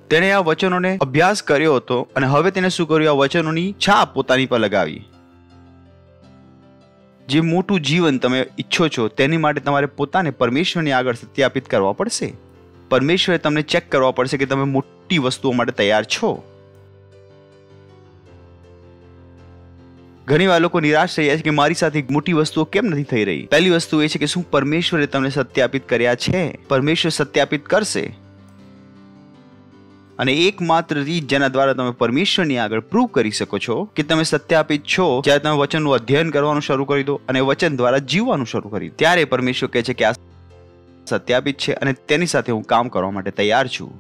તેણે આ વચનોને અભ્યાસ કર્યો હતો અને હવે તેને શું કર્યું? આ વચનોની છાપ પોતાની પર લગાવી. જે મોટું જીવન તમે ઈચ્છો છો તેની માટે તમારે પોતાને પરમેશ્વરની આગળ સત્યાપિત કરવા પડશે. પરમેશ્વરે તમને ચેક કરવા પડશે કે તમે મોટી વસ્તુઓ માટે તૈયાર છો. ઘણી વાર લોકો નિરાશ થઈ જાય છે કે મારી સાથે મોટી વસ્તુઓ કેમ નથી થઈ રહી. પહેલી વસ્તુ એ છે કે શું પરમેશ્વરે તમને સત્યાપિત કર્યા છે? પરમેશ્વર સત્યાપિત કરશે. અને એકમાત્ર રીત જેના દ્વારા તમે પરમેશ્વરની આગળ પ્રૂવ કરી શકો છો કે તમે સત્યાપિત છો, જ્યારે તમે વચનનું અધ્યયન કરવાનું શરૂ કરી દો અને વચન દ્વારા જીવવાનું શરૂ કરી દો. ત્યારે પરમેશ્વર કહે છે કે આ સત્યાપિત છે અને તેની સાથે હું કામ કરવા માટે તૈયાર છું.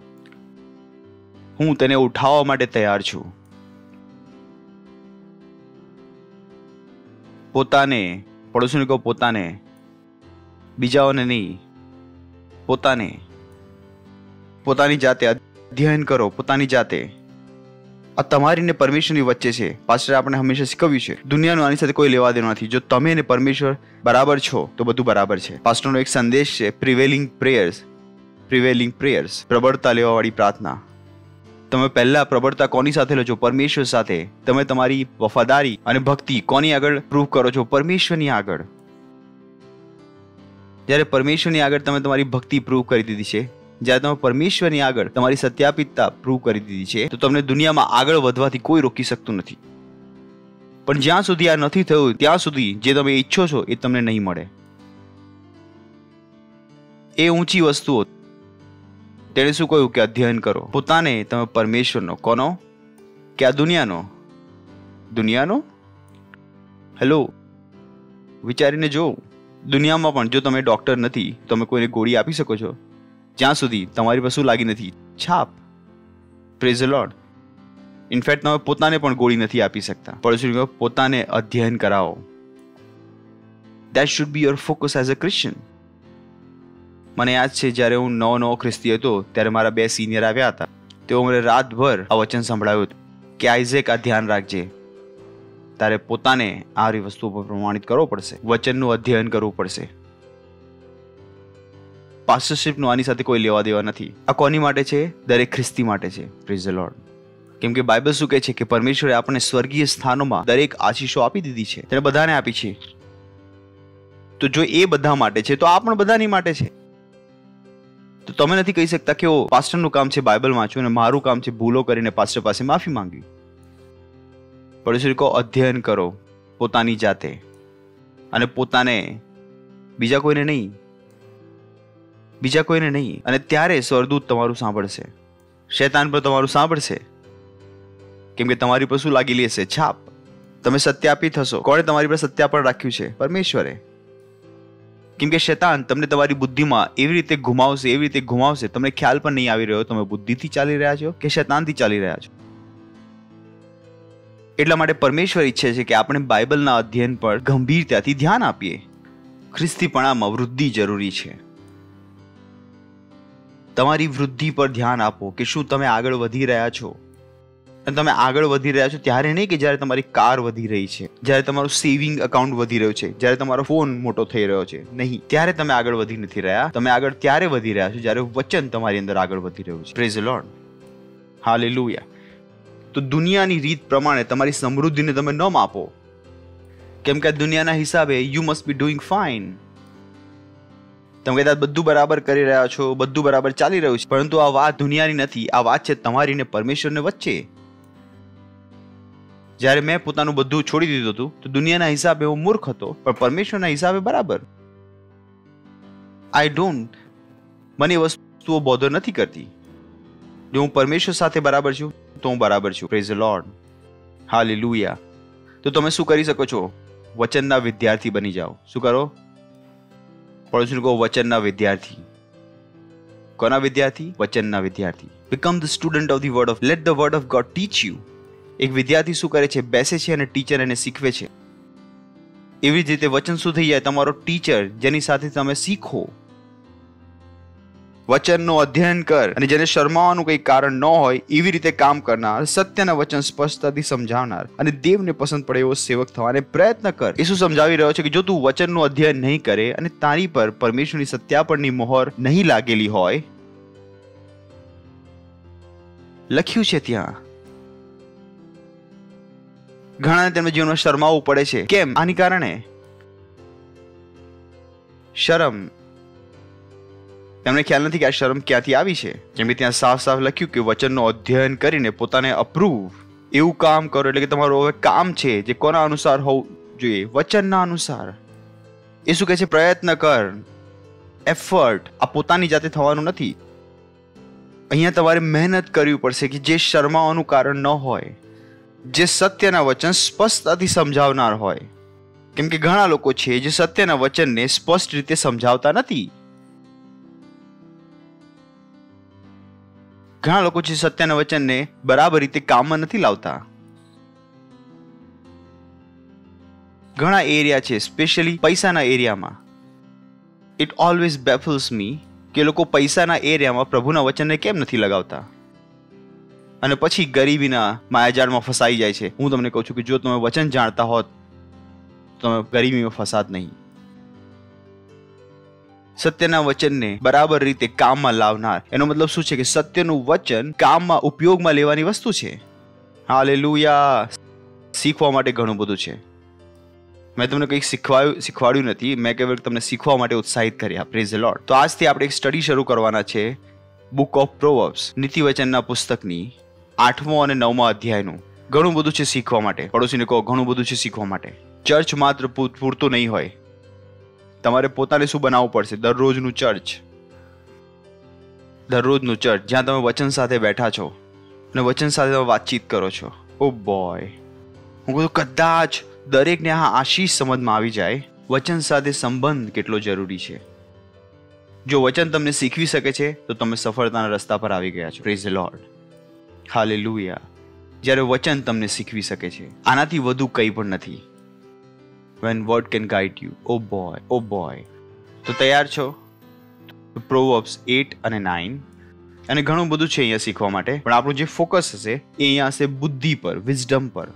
હું તેને ઉઠાવવા માટે તૈયાર છું. પોતાને, પડોશીને કહો પોતાને, બીજાઓને નહીં, પોતાને. પોતાની જાતે અધ્યયન કરો, પોતાની જાતે. આ તમારી ને પરમેશ્વરની વચ્ચે છે. પાસ્ટર આપણે હંમેશા શીખવ્યું છે દુનિયાનું આની સાથે કોઈ લેવા દેવા નથી. જો તમે ને પરમેશ્વર બરાબર છો તો બધું બરાબર છે. પાસ્ટરનો એક સંદેશ છે, પ્રિવેલિંગ પ્રેયર્સ. પ્રબળતા લેવાવાળી પ્રાર્થના. તમે પહેલા પ્રબળતા કોની સાથે લો છો? પરમેશ્વર સાથે. તમે તમારી વફાદારી અને ભક્તિ કોની આગળ પ્રૂવ કરો છો? પરમેશ્વરની આગળ. જ્યારે પરમેશ્વરની આગળ તમે તમારી ભક્તિ પ્રૂવ કરી દીધી છે, જ્યારે તમે પરમેશ્વરની આગળ તમારી સત્યાપિતતા પ્રૂવ કરી દીધી છે, તો તમને દુનિયામાં આગળ વધવાથી કોઈ રોકી શકતું નથી. પણ જ્યાં સુધી આ નથી થયું ત્યાં સુધી જે તમે ઈચ્છો છો એ તમને નહીં મળે. એ ઊંચી વસ્તુઓ તેણે શું કહ્યું કે અધ્યયન કરો. પોતાને તમે પરમેશ્વરનો, કોનો? કે આ દુનિયાનો? હેલો, વિચારીને જો. દુનિયામાં પણ જો તમે ડોક્ટર નથી, તમે કોઈને ગોળી આપી શકો છો જ્યાં સુધી તમારી પર શું લાગી નથી? છાપ. Praise the lord. ઇનફેક્ટ તમે પોતાને પણ ગોળી નથી આપી શકતા. પણ પોતાને અધ્યયન કરાવો. That should be your focus as a Christian. મને યાદ છે જ્યારે હું નવો ખ્રિસ્તી હતો ત્યારે મારા 2 સિનિયર આવ્યા હતા. તેઓ મને રાતભર આ વચન સંભળાવ્યું હતું કે આઇઝેક, આ ધ્યાન રાખજે, તારે પોતાને આ વસ્તુઓ પર પ્રમાણિત કરવો પડશે, વચનનું અધ્યયન કરવું પડશે. પાસ્ટરશિપનું આની સાથે કોઈ લેવા દેવા નથી. આ કોની માટે છે? દરેક ખ્રિસ્તી માટે છે. Praise the lord. કેમ કે બાઇબલ શું કહે છે કે પરમેશ્વરે આપણને સ્વર્ગીય સ્થાનોમાં દરેક આશીષો આપી દીધી છે, તેને બધાને આપી છે. તો જો એ બધા માટે છે તો આ પણ બધાની માટે છે. તો તમે નથી કહી શકતા કે પાસ્ટરનું કામ છે બાઇબલ વાંચવું અને મારું કામ છે ભૂલો કરીને પાસ્ટર પાસે માફી માંગવી. પડોશી કહો, અધ્યયન કરો પોતાની જાતે અને પોતાને, બીજા કોઈને નહીં, બીજા કોઈને નહીં. અને ત્યારે સ્વર્ગદૂત તમારું સાંભળશે, શૈતાન પણ તમારું સાંભળશે. કેમ કે તમારી પર શું લાગી લેશે? છાપ. તમે સત્યાપિત થશો. કોણે તમારી પર સત્યાપન રાખ્યું છે? પરમેશ્વરે. કેમ કે શૈતાન તમને તમારી બુદ્ધિમાં એવી રીતે ઘુમાવશે તમને ખ્યાલ પણ નહીં આવી રહ્યો તમે બુદ્ધિથી ચાલી રહ્યા છો કે શૈતાનથી ચાલી રહ્યા છો. એટલા માટે પરમેશ્વર ઈચ્છે છે કે આપણે બાઇબલના અધ્યયન પર ગંભીરતાથી ધ્યાન આપીએ. ખ્રિસ્તીપણામાં વૃદ્ધિ જરૂરી છે. તમારી વૃદ્ધિ પર ધ્યાન આપો કે શું તમે આગળ વધી રહ્યા છો. અને તમે આગળ વધી રહ્યા છો ત્યારે નહીં કે જ્યારે તમારી કાર વધી રહી છે, જ્યારે તમારું સેવિંગ અકાઉન્ટ વધી રહ્યું છે, જ્યારે તમારો ફોન મોટો થઈ રહ્યો છે. નહીં, ત્યારે તમે આગળ વધી નથી રહ્યા. તમે આગળ ત્યારે વધી રહ્યા છો જ્યારે વચન તમારી અંદર આગળ વધી રહ્યું છે. Praise the Lord. હાલેલુયા. તો દુનિયાની રીત પ્રમાણે તમારી સમૃદ્ધિને તમે ન માપો, કેમ કે દુનિયાના હિસાબે you must be doing fine. તમે કદાચ બધું બરાબર કરી રહ્યા છો, બધું બરાબર ચાલી રહ્યું છે, પરંતુ આ વાત દુનિયાની નથી. આ વાત છે તમારી ને પરમેશ્વરને વચ્ચે. જ્યારે મેં પોતાનું બધું છોડી દીધું હતું તો દુનિયાના હિસાબે હું મૂર્ખ હતો, પણ પરમેશ્વરના હિસાબે બરાબર. મને વસ્તુઓ બોધર નથી કરતી. જો હું પરમેશ્વર સાથે બરાબર છું તો હું બરાબર છું. Praise the Lord. હાલેલુયા. તો તમે શું કરી શકો છો? વચનના વિદ્યાર્થી બની જાઓ. શું કરો? પડોશીને કહો, વચનના વિદ્યાર્થી. કોના વિદ્યાર્થી? વચનના વિદ્યાર્થી. Become the student of the word of. Let the word of God teach you. એક વિદ્યાર્થી શું કરે છે? બેસે છે અને ટીચર એને શીખવે છે. એવી જ રીતે વચન શું થઈ જાય? તમારો ટીચર, જેની સાથે તમે શીખો. વચનનો અધ્યયન કર અને જેને શરમાવાનું કંઈ કારણ ન હોય એવી રીતે કામ કરનાર, સત્યના વચન સ્પષ્ટતાથી સમજાવનાર અને દેવને પસંદ પડે એવો સેવક થવાને પ્રયત્ન કર. એ શું સમજાવી રહ્યો છે કે જો તું વચનનું અધ્યયન નહીં કરે અને તારી પર પરમેશ્વરની સત્યાપનની મોહર નહીં લાગેલી હોય, લખ્યું છે ત્યાં, ઘણાને તેમના જીવનમાં શરમાવવું પડે છે. કેમ? આની કારણે શરમ. તેમને ખ્યાલ નથી કે આ શરમ ક્યાંથી આવી છે. જેમ કે ત્યાં સાફ સાફ લખ્યું કે વચનનો અધ્યયન કરીને પોતાને અપ્રૂવ એવું કામ કરો. એટલે કે તમારું હવે કામ છે જે કોના અનુસાર હોવું જોઈએ? વચનના અનુસાર. એ શું કહે છે? પ્રયત્ન કર, એફર્ટ. આ પોતાની જાતે થવાનું નથી. અહીંયા તમારે મહેનત કરવી પડશે કે જે શરમાવાનું કારણ ન હોય, જે સત્યના વચન સ્પષ્ટતાથી સમજાવનાર હોય. કેમ કે ઘણા લોકો છે જે સત્યના વચનને સ્પષ્ટ રીતે સમજાવતા નથી. ઘણા લોકો છે સત્યના વચનને બરાબર રીતે કામમાં નથી લાવતા. ઘણા એરિયા છે, સ્પેશિયલી પૈસાના એરિયામાં. ઇટ ઓલવેઝ બેફલ્સ મી કે લોકો પૈસાના એરિયામાં પ્રભુના વચનને કેમ નથી લગાવતા અને પછી ગરીબીના માયાજાળમાં ફસાઈ જાય છે. હું તમને કહું છું કે જો તમે વચન જાણતા હોત તો તમે ગરીબીમાં ફસાત નહીં. સત્યના વચનને બરાબર રીતે કામમાં લાવનાર, એનો મતલબ શું છે કે સત્યનું વચન કામમાં ઉપયોગમાં લેવાની વસ્તુ છે. હાલેલુયા. શીખવા માટે ઘણું બધું છે. મેં તમને કંઈક શીખવાડ્યું નથી, મેં કેવળ તમને શીખવા માટે ઉત્સાહિત કર્યા. Praise the lord. તો આજથી આપણે એક સ્ટડી શરૂ કરવાના છે બુક ઓફ પ્રોવર્બ્સ, નીતિવચનના પુસ્તકની 8મો અને 9મા અધ્યાયનું. ઘણું બધું છે શીખવા માટે. પડોશીને કહો, ઘણું બધું છે શીખવા માટે. ચર્ચ માત્ર પૂરતું નહીં હોય, તમારે પોતાને શું બનાવવું પડશે? દરરોજનું ચર્ચ. જ્યાં તમે વચન સાથે બેઠા છો અને વચન સાથે તમે વાતચીત કરો છો. ઓ બોય, હું કહું કદાચ દરેકને આ આશીષ સમજમાં આવી જાય વચન સાથે સંબંધ કેટલો જરૂરી છે. જો વચન તમને શીખવી શકે છે તો તમે સફળતાના રસ્તા પર આવી ગયા છો. Praise the Lord. હાલેલુયા. જ્યારે વચન તમને શીખવી શકે છે, આનાથી વધુ કંઈ પણ નથી. When word can guide you. Oh boy. તો તૈયાર છો? પ્રોવર્બ્સ 8 અને 9 અને ઘણું બધું છે અહીંયા શીખવા માટે, પણ આપણું જે ફોકસ હશે એ અહીંયા હશે બુદ્ધિ પર, વિઝડમ પર.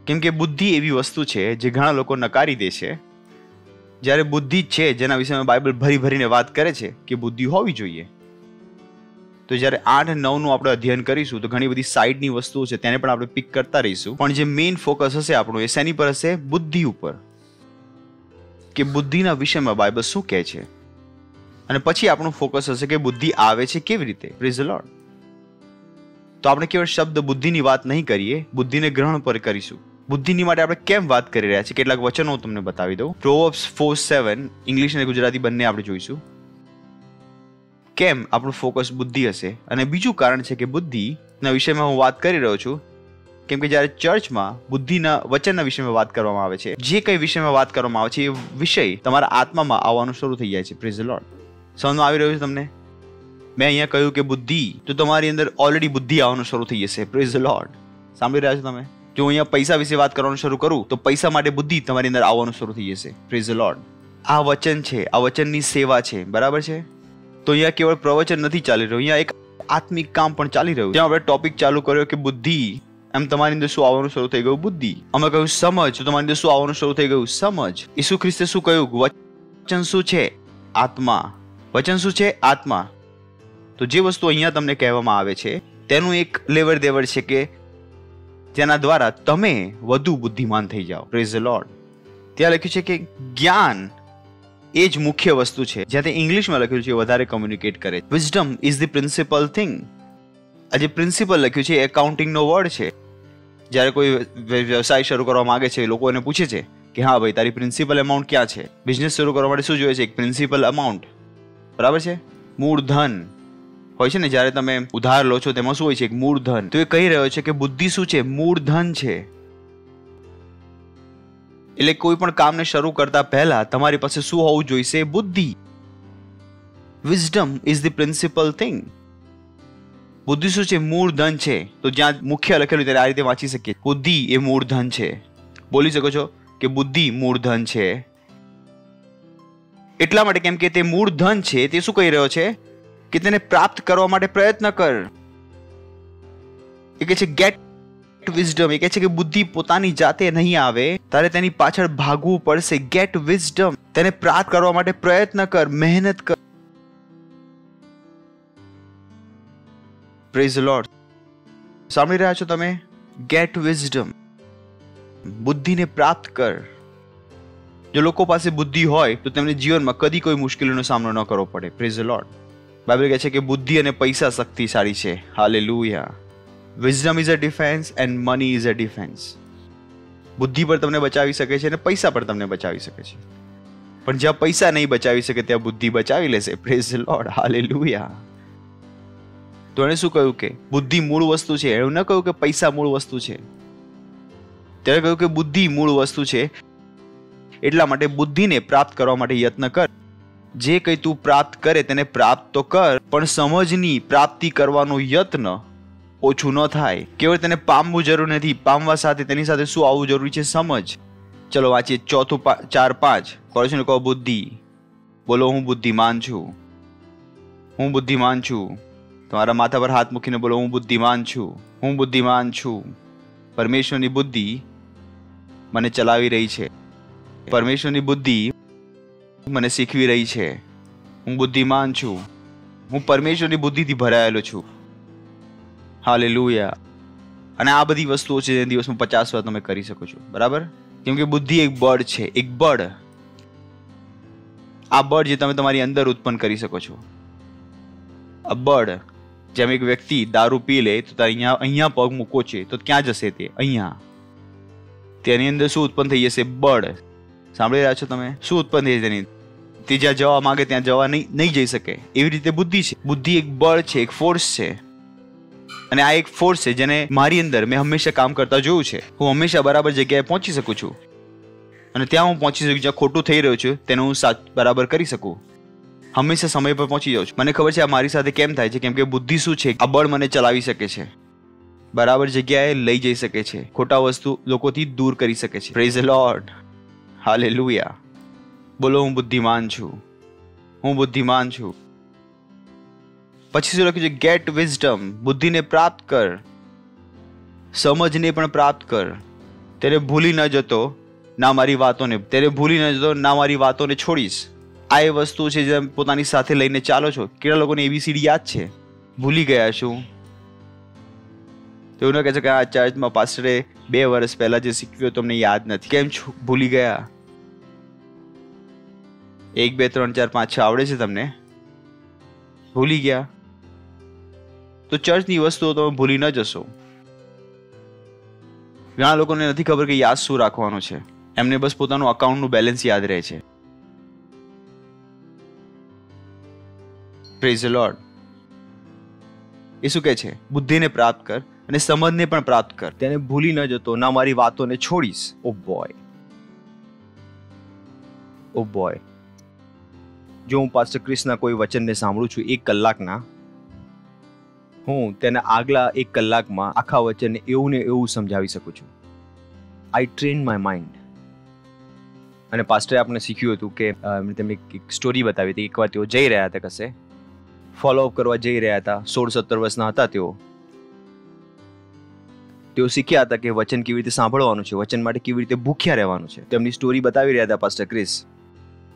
કેમ કે બુદ્ધિ એવી વસ્તુ છે જે ઘણા લોકો નકારી દે છે, જ્યારે બુદ્ધિ છે જેના વિશે બાઇબલ ભરી ભરીને વાત કરે છે કે બુદ્ધિ હોવી જોઈએ. તો જ્યારે 8 અને 9 નું આપણે અધ્યયન કરીશું તો ઘણી બધી સાઈડની વસ્તુઓ છે તેને પણ આપણે પિક કરતા રહીશું, પણ જે મેઇન ફોકસ હશે આપણું એ શેની પર હશે? બુદ્ધિ ઉપર, કે બુદ્ધિના વિષયમાં બાઇબલ શું કહે છે. અને પછી આપણું ફોકસ હશે કે બુદ્ધિ આવે છે કેવી રીતે. Praise the lord. તો આપણે કેવળ શબ્દ બુદ્ધિની વાત નહીં કરીએ, બુદ્ધિને ગ્રહણ પર કરીશું. બુદ્ધિની માટે આપણે કેમ વાત કરી રહ્યા છીએ કેટલાક વચનો હું તમને બતાવી દઉં. પ્રોવર્બ્સ 4:7 ઇંગ્લિશ અને ગુજરાતી બંને આપણે જોઈશું. કેમ આપણું ફોકસ બુદ્ધિ હશે, અને બીજું કારણ છે કે બુદ્ધિના વિષયમાં હું વાત કરી રહ્યો છું કેમ કે જ્યારે ચર્ચમાં બુદ્ધિના વચનના વિષયમાં વાત કરવામાં આવે છે, જે કઈ વિષયમાં વાત કરવામાં આવે છે એ વિષય તમારા આત્મામાં આવવાનું શરૂ થઈ જાય છે. Praise the lord. સમજમાં આવી રહ્યું છે તમને? મેં અહીંયા કહ્યું કે બુદ્ધિ, તો તમારી અંદર ઓલરેડી બુદ્ધિ આવવાનું શરૂ થઈ જશે. Praise the Lord. સાંભળી રહ્યા છો તમે? જો અહીંયા પૈસા વિશે વાત કરવાનું શરૂ કરું તો પૈસા માટે બુદ્ધિ તમારી અંદર આવવાનું શરૂ થઈ જશે. Praise the lord. આ વચન છે, આ વચનની સેવા છે, બરાબર છે? તો અહીંયા કેવળ પ્રવચન નથી ચાલી રહ્યું, અહીંયા એક આત્મિક કામ પણ ચાલી રહ્યું. ત્યાં આપણે ટોપિક ચાલુ કર્યો કે બુદ્ધિ, એમ તમારી અંદર શું આવવાનું શરૂ થઈ ગયું? બુદ્ધિ. અમે કહ્યું સમજ, તો તમારી અંદર શું આવવાનું શરૂ થઈ ગયું? સમજ. ઈસુ ખ્રિસ્તે શું કહ્યું? વચન શું છે? આત્મા. વચન શું છે? આત્મા. તો જે વસ્તુ અહીંયા તમને કહેવામાં આવે છે તેનું એક લેવડ દેવડ છે કે જેના દ્વારા તમે વધુ બુદ્ધિમાન થઈ જાઓ. Praise the lord. ત્યાં લખ્યું છે કે જ્ઞાન એ જ મુખ્ય વસ્તુ છે. જ્યાં તે ઇંગ્લિશમાં લખ્યું છે વધારે કોમ્યુનિકેટ કરે. Wisdom is the principal thing. આ જે પ્રિન્સિપલ લખ્યું છે એ એકાઉન્ટિંગનો વર્ડ છે. જ્યારે કોઈ વ્યવસાય શરૂ કરવા માંગે છે, લોકો એને પૂછે છે કે હા ભાઈ તારી પ્રિન્સિપલ અમાઉન્ટ ક્યાં છે? બિઝનેસ શરૂ કરવા માટે શું જોઈએ છે? એક પ્રિન્સિપલ અમાઉન્ટ, બરાબર છે? મૂળધન હોય છે ને, જ્યારે તમે ઉધાર લો છો તેમાં શું હોય છે? એક મૂળધન. તો એ કહી રહ્યો છે કે બુદ્ધિ શું છે? મૂળધન છે. એટલે કોઈ પણ કામને શરૂ કરતા પહેલા તમારી પાસે શું હોવું જોઈશે? બુદ્ધિ. Wisdom is the principal thing. બુદ્ધિ શું છે? મૂળધન છે. તો જ્યાં મુખ્ય લખેલું ત્યારે આ રીતે વાંચી શકીએ, બુદ્ધિ એ મૂળધન છે. બોલી શકો છો કે બુદ્ધિ મૂળધન છે. એટલા માટે કેમ કે તે મૂળધન છે, તે શું કહી રહ્યો છે? કે તેને પ્રાપ્ત કરવા માટે પ્રયત્ન કર. એ કહે છે ગેટ વિઝડમ. એ કહે છે કે બુદ્ધિ પોતાની જાતે નહીં આવે, તારે તેની પાછળ ભાગવું પડશે. Get wisdom. તેને પ્રાપ્ત કરવા માટે પ્રયત્ન કર, મહેનત કર. Praise the Lord. સાંભળી રહ્યા છો તમે? Gate wisdom. બુદ્ધિને પ્રાપ્ત કર. જો લોકો પાસે બુદ્ધિ હોય તો તેમને જીવનમાં કદી કોઈ મુશ્કેલીનો સામનો ન કરવો પડે. Praise the lord. બાઇબલ કહે છે કે બુદ્ધિ અને પૈસા શક્તિશાળી છે. Hallelujah. Wisdom is a defence and money is a defence. બુદ્ધિ પર તમને બચાવી શકે છે અને પૈસા પર તમને બચાવી શકે છે. પણ જ્યાં પૈસા નહીં બચાવી શકે ત્યાં બુદ્ધિ બચાવી લેશે. Praise the Lord. હાલેલુયા. તો એણે શું કહ્યું કે બુદ્ધિ મૂળ વસ્તુ છે. એવું ન કહ્યું કે પૈસા મૂળ વસ્તુ છે. તેણે કહ્યું કે બુદ્ધિ મૂળ વસ્તુ છે. એટલા માટે બુદ્ધિને પ્રાપ્ત કરવા માટે યત્ન કર. જે કંઈ તું પ્રાપ્ત કરે તેને પ્રાપ્ત તો કર, પણ સમજની પ્રાપ્તિ કરવાનો યત્ન ઓછું ન થાય. કેવળ તેને પામવું જરૂર નથી, પામવા સાથે તેની સાથે શું આવવું જરૂરી છે? સમજ. ચલો વાંચીએ 4:5. પડોશીને કહો બુદ્ધિ. બોલો હું બુદ્ધિમાન છું. હું બુદ્ધિમાન છું. તમારા માથા પર હાથ મૂકીને બોલો હું બુદ્ધિમાન છું. હું બુદ્ધિમાન છું. પરમેશ્વરની બુદ્ધિ મને ચલાવી રહી છે. પરમેશ્વરની બુદ્ધિ મને શીખવી રહી છે. હું બુદ્ધિમાન છું. હું પરમેશ્વરની બુદ્ધિથી ભરાયેલો છું. હાલેલુયા. અને આ બધી વસ્તુઓ છે જે દિવસમાં 50 વાર તમે કરી શકો છો, બરાબર? કેમ કે બુદ્ધિ એક બળ છે, એક બળ. આ બળ જે તમે તમારી અંદર ઉત્પન્ન કરી શકો છો. આ બળ, જેમ એક વ્યક્તિ દારૂ પી લે તો અહીંયા પગ મૂકો છે તો ક્યાં જશે? તે અહીંયા. તેની અંદર શું ઉત્પન્ન થઈ જશે? બળ. સાંભળી રહ્યા છો તમે? શું ઉત્પન્ન થઈ તેની? તે જ્યાં જવા માંગે ત્યાં જવા નહીં જઈ શકે. એવી રીતે બુદ્ધિ છે. બુદ્ધિ એક બળ છે, એક ફોર્સ છે. અને આ એક ફોર્સ છે જેને મારી અંદર મેં હંમેશા કામ કરતા જોયું છે. હું હંમેશા બરાબર જગ્યાએ પહોંચી શકું છું અને ત્યાં હું પહોંચી શકું જ્યાં ખોટું થઈ રહ્યું છે તેને હું બરાબર કરી શકું. હંમેશા સમય પર પહોંચી જાઉં છું. મને ખબર છે આ મારી સાથે કેમ થાય છે, કેમ કે બુદ્ધિ શું છે? આ બળ મને ચલાવી શકે છે, બરાબર જગ્યાએ લઈ જઈ શકે છે, ખોટા વસ્તુ લોકોથી દૂર કરી શકે છે. Praise the Lord. હાલેલુયા. બોલો હું બુદ્ધિમાન છું. હું બુદ્ધિમાન છું. પછી શું લખ્યું છે? Gate wisdom. બુદ્ધિને પ્રાપ્ત કર, સમજને પણ પ્રાપ્ત કર. તેને ભૂલી ન જતો ના મારી વાતોને. તેને ભૂલી ન જતો ના મારી વાતોને છોડીશ. આ એ વસ્તુ છે જે પોતાની સાથે લઈને ચાલો છો. કેટલા લોકોને ABCD યાદ છે? ભૂલી ગયા છું. તો એવું ન કહે છે કે આ ચર્ચમાં પાસ્ટરે 2 વર્ષ પહેલા જે શીખવ્યું તમને યાદ નથી. કેમ ભૂલી ગયા? 1 2 3 4 5 6 આવડે છે તમને? ભૂલી ગયા? તો ચર્ચની વસ્તુઓ તમે ભૂલી ન જશો. ઘણા લોકોને નથી ખબર કે યાદ શું રાખવાનું છે. એમને બસ પોતાનું અકાઉન્ટનું બેલેન્સ યાદ રહે છે. Praise the lord. એ શું કહે છે? બુદ્ધિને પ્રાપ્ત કર અને સમજને પણ પ્રાપ્ત કર. તેને ભૂલી ન જતો, ના મારી વાતોને છોડીશ. ઓ બોય, ઓ બોય. જો હું પાસ્ટર ક્રિસના કોઈ વચનને સાંભળું છું 1 કલાકના, હું તેને આગલા 1 કલાકમાં આખા વચનને એવું ને એવું સમજાવી શકું છું. આઈ ટ્રેન માય માઇન્ડ. અને પાસ્ટરે આપણે શીખ્યું હતું કે તેમને એક સ્ટોરી બતાવી હતી. એકવાર તેઓ જઈ રહ્યા હતા કશે, ફોલોઅપ કરવા જઈ રહ્યા હતા. 16-17 વર્ષના હતા તેઓ શીખ્યા હતા કે વચન કેવી રીતે સાંભળવાનું છે, વચન માટે કેવી રીતે ભૂખ્યા રહેવાનું છે. તેમની સ્ટોરી બતાવી રહ્યા હતા પાસ્ટર ક્રિસ.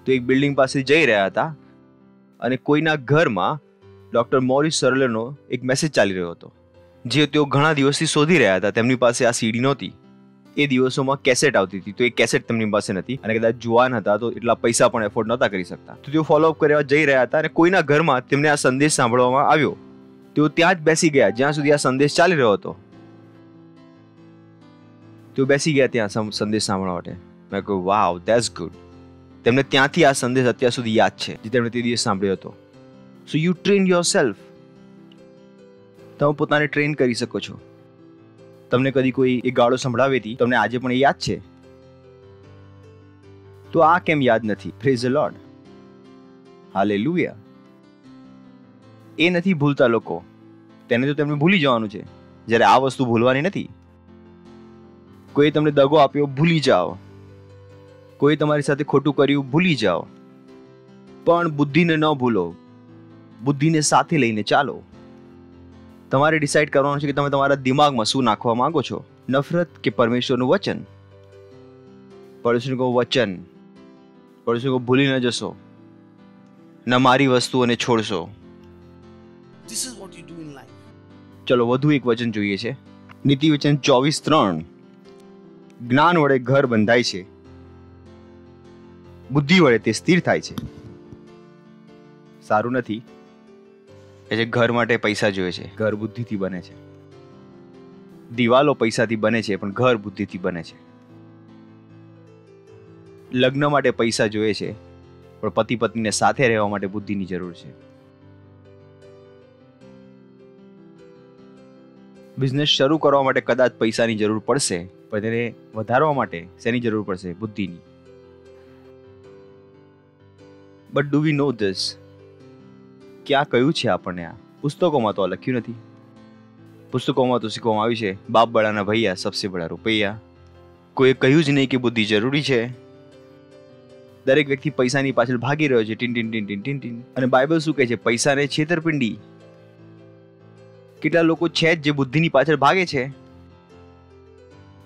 તો એક બિલ્ડિંગ પાસે જઈ રહ્યા હતા અને કોઈના ઘરમાં ડોક્ટર મોરિસ સરલેનો એક મેસેજ ચાલી રહ્યો હતો, જે તેઓ ઘણા દિવસથી શોધી રહ્યા હતા. તેમની પાસે આ સીડી નહોતી. એ દિવસોમાં કેસેટ આવતી હતી, તો એ કેસેટ તેમની પાસે નથી અને કદાચ જુવાન હતા તો એટલા પૈસા પણ એફોર્ડ નહોતા કરી શકતા. તો તેઓ ફોલોઅપ કરવા જઈ રહ્યા હતા અને કોઈના ઘરમાં તેમને આ સંદેશ સાંભળવામાં આવ્યો. તેઓ ત્યાં જ બેસી ગયા જ્યાં સુધી આ સંદેશ ચાલી રહ્યો હતો. તેઓ બેસી ગયા ત્યાં સંદેશ સાંભળવા માટે. મેં કહ્યું વાવ, ધેટ્સ ગુડ. તેમને ત્યાંથી આ સંદેશ અત્યાર સુધી યાદ છે જે તેમણે તે દિવસ સાંભળ્યો હતો. So you train yourself. તમે પોતાને ટ્રેન કરી શકો છો. તમને કદી કોઈ એક ગાળો સંભળાવી હતી, તમને આજે પણ એ યાદ છે, તો આ કેમ યાદ નથી? Praise the Lord, hallelujah. એ નથી ભૂલતા લોકો. તેને તો તેમને ભૂલી જવાનું છે, જ્યારે આ વસ્તુ ભૂલવાની નથી. કોઈ તમને દગો આપ્યો, ભૂલી જાઓ. કોઈ તમારી સાથે ખોટું કર્યું, ભૂલી જાઓ. પણ બુદ્ધિને ન ભૂલો. બુદ્ધિને સાથે લઈને ચાલો. તમારે ડિસાઈડ કરવાનું છે કે તમે તમારા દિમાગમાં શું નાખવા માંગો છો, નફરત કે પરમેશ્વરનું વચન. પરમેશ્વરનું વચન, પરમેશ્વરનું ભૂલી ન જશો, ન મારી વસ્તુઓને છોડશો. This is what you do in life. ચલો વધુ એક વચન જોઈએ છે. નીતિ વચન 24:3. જ્ઞાન વડે ઘર બંધાય છે, બુદ્ધિ વડે તે સ્થિર થાય છે. સારું નથી કે ઘર માટે પૈસા જોઈએ છે, ઘર બુદ્ધિથી બને છે. દિવાલો પૈસાથી બને છે પણ ઘર બુદ્ધિથી બને છે. લગ્ન માટે પૈસા જોઈએ છે પણ પતિ પત્નીને સાથે રહેવા માટે બુદ્ધિની જરૂર છે. બિઝનેસ શરૂ કરવા માટે કદાચ પૈસાની જરૂર પડશે, પણ તેને વધારવા માટે શેની જરૂર પડશે? બુદ્ધિની. But do we know this? ક્યાં કહ્યું છે આપણને? આ પુસ્તકોમાં તો લખ્યું નથી. પુસ્તકોમાં તો શીખવામાં આવ્યું છે બાપ બડાના ભૈયા સબસે બડા રૂપૈયા. કોઈએ કહ્યું જ નહીં કે બુદ્ધિ જરૂરી છે. દરેક વ્યક્તિ પૈસાની પાછળ ભાગી રહ્યો છે, tin tin tin tin tin tin. અને બાઇબલ શું કહે છે? પૈસાને છેતરપિંડી. કેટલા લોકો છે જે બુદ્ધિની પાછળ ભાગે છે.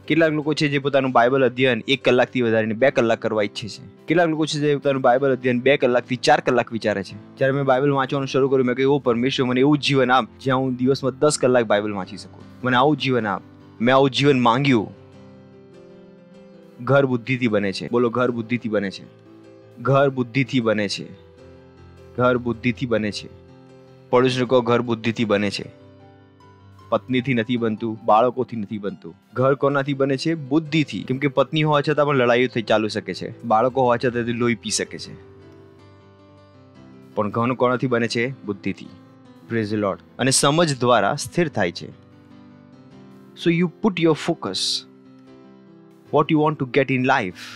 કેટલાક લોકો છે જે પોતાનું બાઇબલ અધ્યયન 1 કલાકથી વધારીને 2 કલાક કરવા ઈચ્છે છે. કેટલાક લોકો છે જે પોતાનું બાઇબલ અધ્યયન 2 કલાકથી 4 કલાક વિચારે છે. જ્યારે મેં બાઇબલ વાંચવાનું શરૂ કર્યું, મેં કહ્યું, ઓ પરમેશ્વર, મને એવું જીવન આપ જ્યાં હું દિવસમાં 10 કલાક બાઇબલ વાંચી શકું. મને આવું જીવન આપ. મેં આવું જીવન માંગ્યું. ઘર બુદ્ધિથી બને છે. બોલો, ઘર બુદ્ધિથી બને છે. ઘર બુદ્ધિથી બને છે. ઘર બુદ્ધિથી બને છે. પડોશી કહો, ઘર બુદ્ધિથી બને છે. પત્નીથી નથી બનતું, બાળકોથી નથી બનતું. ઘર કોનાથી બને છે? બુદ્ધિથી. કેમ કે પત્ની હોવા છતાં પણ લડાઈઓ થઈ ચાલુ શકે છે, બાળકો હોવા છતાં તે લોહી પી શકે છે. પણ ઘર કોનાથી બને છે? બુદ્ધિથી. Praise the lord. અને સમજ દ્વારા સ્થિર થાય છે. So you put your focus what you want to get in life.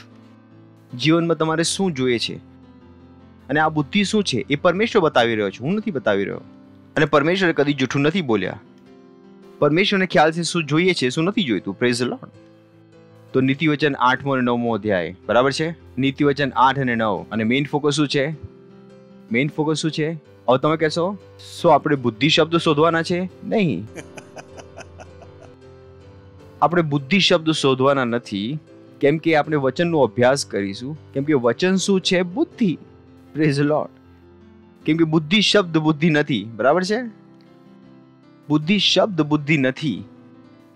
જીવનમાં તમારે શું જોઈએ છે અને આ બુદ્ધિ શું છે એ પરમેશ્વર બતાવી રહ્યો છે, હું નથી બતાવી રહ્યો. અને પરમેશ્વરે કદી જૂઠું નથી બોલ્યા. પરમેશ્વરને ખ્યાલ છે શું જોઈએ છે, શું નથી જોઈતું. Praise the lord. તો નીતિવચન 8મો અને 9મો અધ્યાય, બરાબર છે? નીતિવચન 8 અને 9. અને મેઇન ફોકસ શું છે? મેઇન ફોકસ શું છે? હવે તમે કહેશો, શું આપણે બુદ્ધિ શબ્દ શોધવાના છે? નહીં, આપણે બુદ્ધિ શબ્દ શોધવાના નથી. કેમ કે આપણે વચનનો અભ્યાસ કરીશું. કેમ કે વચન શું છે? બુદ્ધિ. Praise the lord. કેમ કે બુદ્ધિ શબ્દ બુદ્ધિ નથી, બરાબર છે? બુદ્ધિ શબ્દ બુદ્ધિ નથી,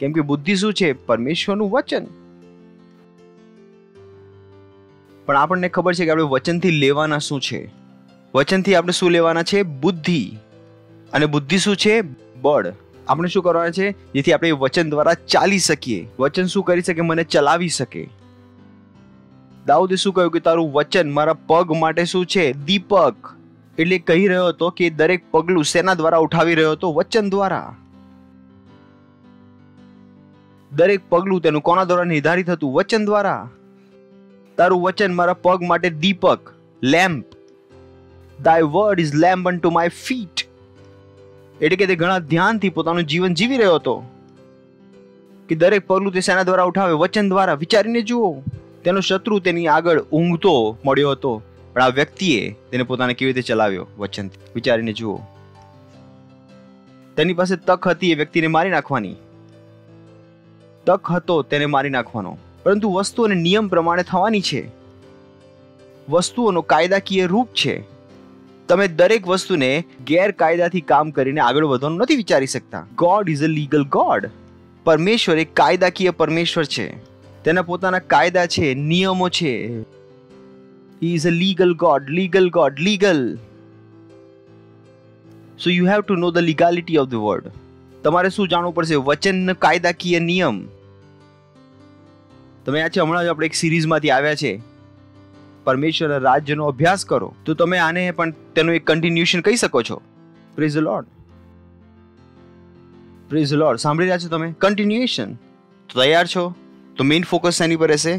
કેમ કે બુદ્ધિ શું છે? પરમેશ્વરનું વચન. પણ આપણને ખબર છે કે આપણે વચનથી લેવાના શું છે? વચનથી આપણે શું લેવાના છે? બુદ્ધિ. અને બુદ્ધિ શું છે? બળ. આપણે શું કરવાના છે? જેથી આપણે વચન દ્વારા ચાલી શકીએ. વચન શું કરી શકે? મને ચલાવી શકે. દાઉદે શું કહ્યું કે તારું વચન મારા પગ માટે શું છે? દીપક. એટલે કહી રહ્યો હતો કે દરેક પગલું શેના દ્વારા ઉઠાવી રહ્યો હતો? વચન દ્વારા. દરેક પગલું તેનું કોના દ્વારા નિર્ધારિત હતું? વચન દ્વારા. તારું વચન મારા પગ માટે દીપક, lamp. Thy word is lamp unto my feet. એટલે કે તે ઘણા ધ્યાનથી પોતાનું જીવન જીવી રહ્યો હતો કે દરેક પગલું તે શેના દ્વારા ઉઠાવે? વચન દ્વારા. વિચારીને જુઓ, તેનો શત્રુ તેની આગળ ઊંઘતો મળ્યો હતો, પણ આ વ્યક્તિએ તેને પોતાને કેવી રીતે ચલાવ્યો? વચનથી. વિચારીને જુઓ. તેની પાસે તક હતી એ વ્યક્તિને મારી નાખવાની, તક હતો તેને મારી નાખવાનો, પરંતુ વસ્તુ અને નિયમ પ્રમાણે થવાની છે. વસ્તુઓનો કાયદાકીય રૂપ છે. તમે દરેક વસ્તુને ગેરકાયદાથી કામ કરીને આગળ વધવાનું નથી વિચારી શકતા. God is a legal God. પરમેશ્વર એક કાયદાકીય પરમેશ્વર છે. તેના પોતાના કાયદા છે, નિયમો છે. He is a legal God, legal God, legal. So you have to know the legality of the word. તમારે શું જાણવું પડશે? વચનનો કાયદાકીય નિયમ. તમે આ છે હમણાં જ આપણે એક સિરીઝમાંથી આવ્યા છે, પરમેશ્વરના રાજ્યનો અભ્યાસ કરો, તો તમે આને પણ તેનું એક કન્ટિન્યુએશન કહી શકો છો. Praise the lord. Praise the Lord. સાંભળી રહ્યા છો તમે? કન્ટિન્યુએશન. તો તૈયાર છો? તો મેઇન ફોકસ શેની પર રહેશે?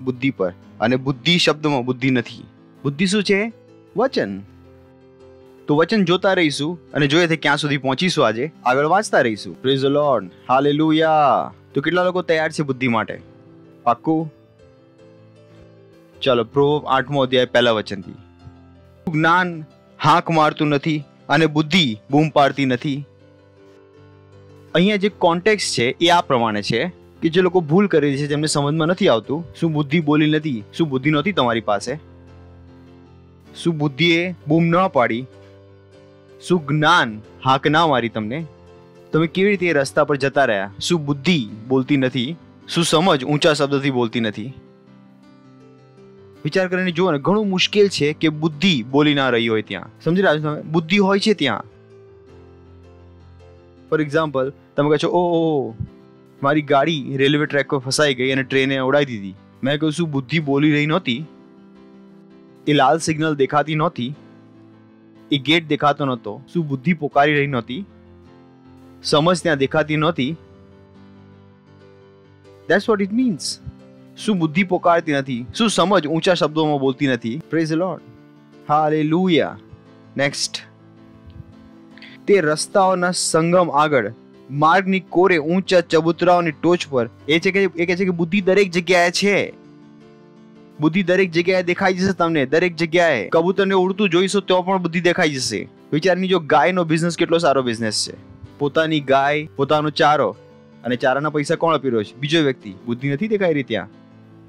બુદ્ધિ પર. અને બુદ્ધિ શબ્દમાં બુદ્ધિ નથી. બુદ્ધિ શું છે? વચન. તો વચન જોતા રહીશું અને જોઈએ તે ક્યાં સુધી પહોંચીશું. આજે આગળ વાંચતા રહીશું. Praise the Lord. હાલેલુયા. તો કેટલા લોકો તૈયાર છે બુદ્ધિ માટે? પાક્કું? ચાલો, પ્રોવર્બ 8મો અધ્યાય પહેલા વચનથી. જ્ઞાન હાંક મારતું નથી અને બુદ્ધિ બૂમ પાડતી નથી. અહીંયા જે કોન્ટેક્સ્ટ છે એ આ પ્રમાણે છે કે જે લોકો ભૂલ કરી છે, જેમને સમજમાં નથી આવતું. શું બુદ્ધિ બોલી નથી? શું બુદ્ધિ નહોતી તમારી પાસે? શું બુદ્ધિએ બૂમ ન પાડી? શું જ્ઞાન હાંક ના મારી તમને? તમે કેવી રીતે એ રસ્તા પર જતા રહ્યા? શું બુદ્ધિ બોલતી નથી? શું સમજ ઊંચા શબ્દથી બોલતી નથી? વિચાર કરીને જુઓ ને, ઘણું મુશ્કેલ છે કે બુદ્ધિ બોલી ના રહી હોય ત્યાં. સમજી રહ્યા છો તમે? બુદ્ધિ હોય છે ત્યાં. ફોર એક્ઝામ્પલ, તમે કહો છો ઓ મારી ગાડી રેલવે ટ્રેક પર ફસાઈ ગઈ અને ટ્રેને ઉડાવી દીધી. મેં કહ્યું શું બુદ્ધિ બોલી રહી નહોતી? એ લાલ સિગ્નલ દેખાતી નહોતી? એ ગેટ દેખાતો નહોતો? શું બુદ્ધિ પોકારી રહી નહોતી? સમજ ત્યાં દેખાતી નહોતી? That's what it means. શું બુદ્ધિ પોકારતી નથી? શું સમજ ઊંચા શબ્દોમાં બોલતી નથી? Praise the Lord. Hallelujah. Next. તે રસ્તાઓના સંગમ આગળ માર્ગની કોરે ઊંચા ચબૂતરાઓની ટોચ પર. એ કહે છે કે બુદ્ધિ દરેક જગ્યાએ છે. બુદ્ધિ દરેક જગ્યાએ દેખાઈ જશે તમને. દરેક જગ્યાએ કબૂતરને ઉડતું જોઈશો તો પણ બુદ્ધિ દેખાઈ જશે. વિચારની જો, ગાયનો બિઝનેસ કેટલો સારો બિઝનેસ છે. પોતાની ગાય, પોતાનો ચારો, અને ચારાના પૈસા કોણ આપી રહ્યો છે? બીજો વ્યક્તિ. બુદ્ધિ નથી દેખાઈ રહી ત્યાં.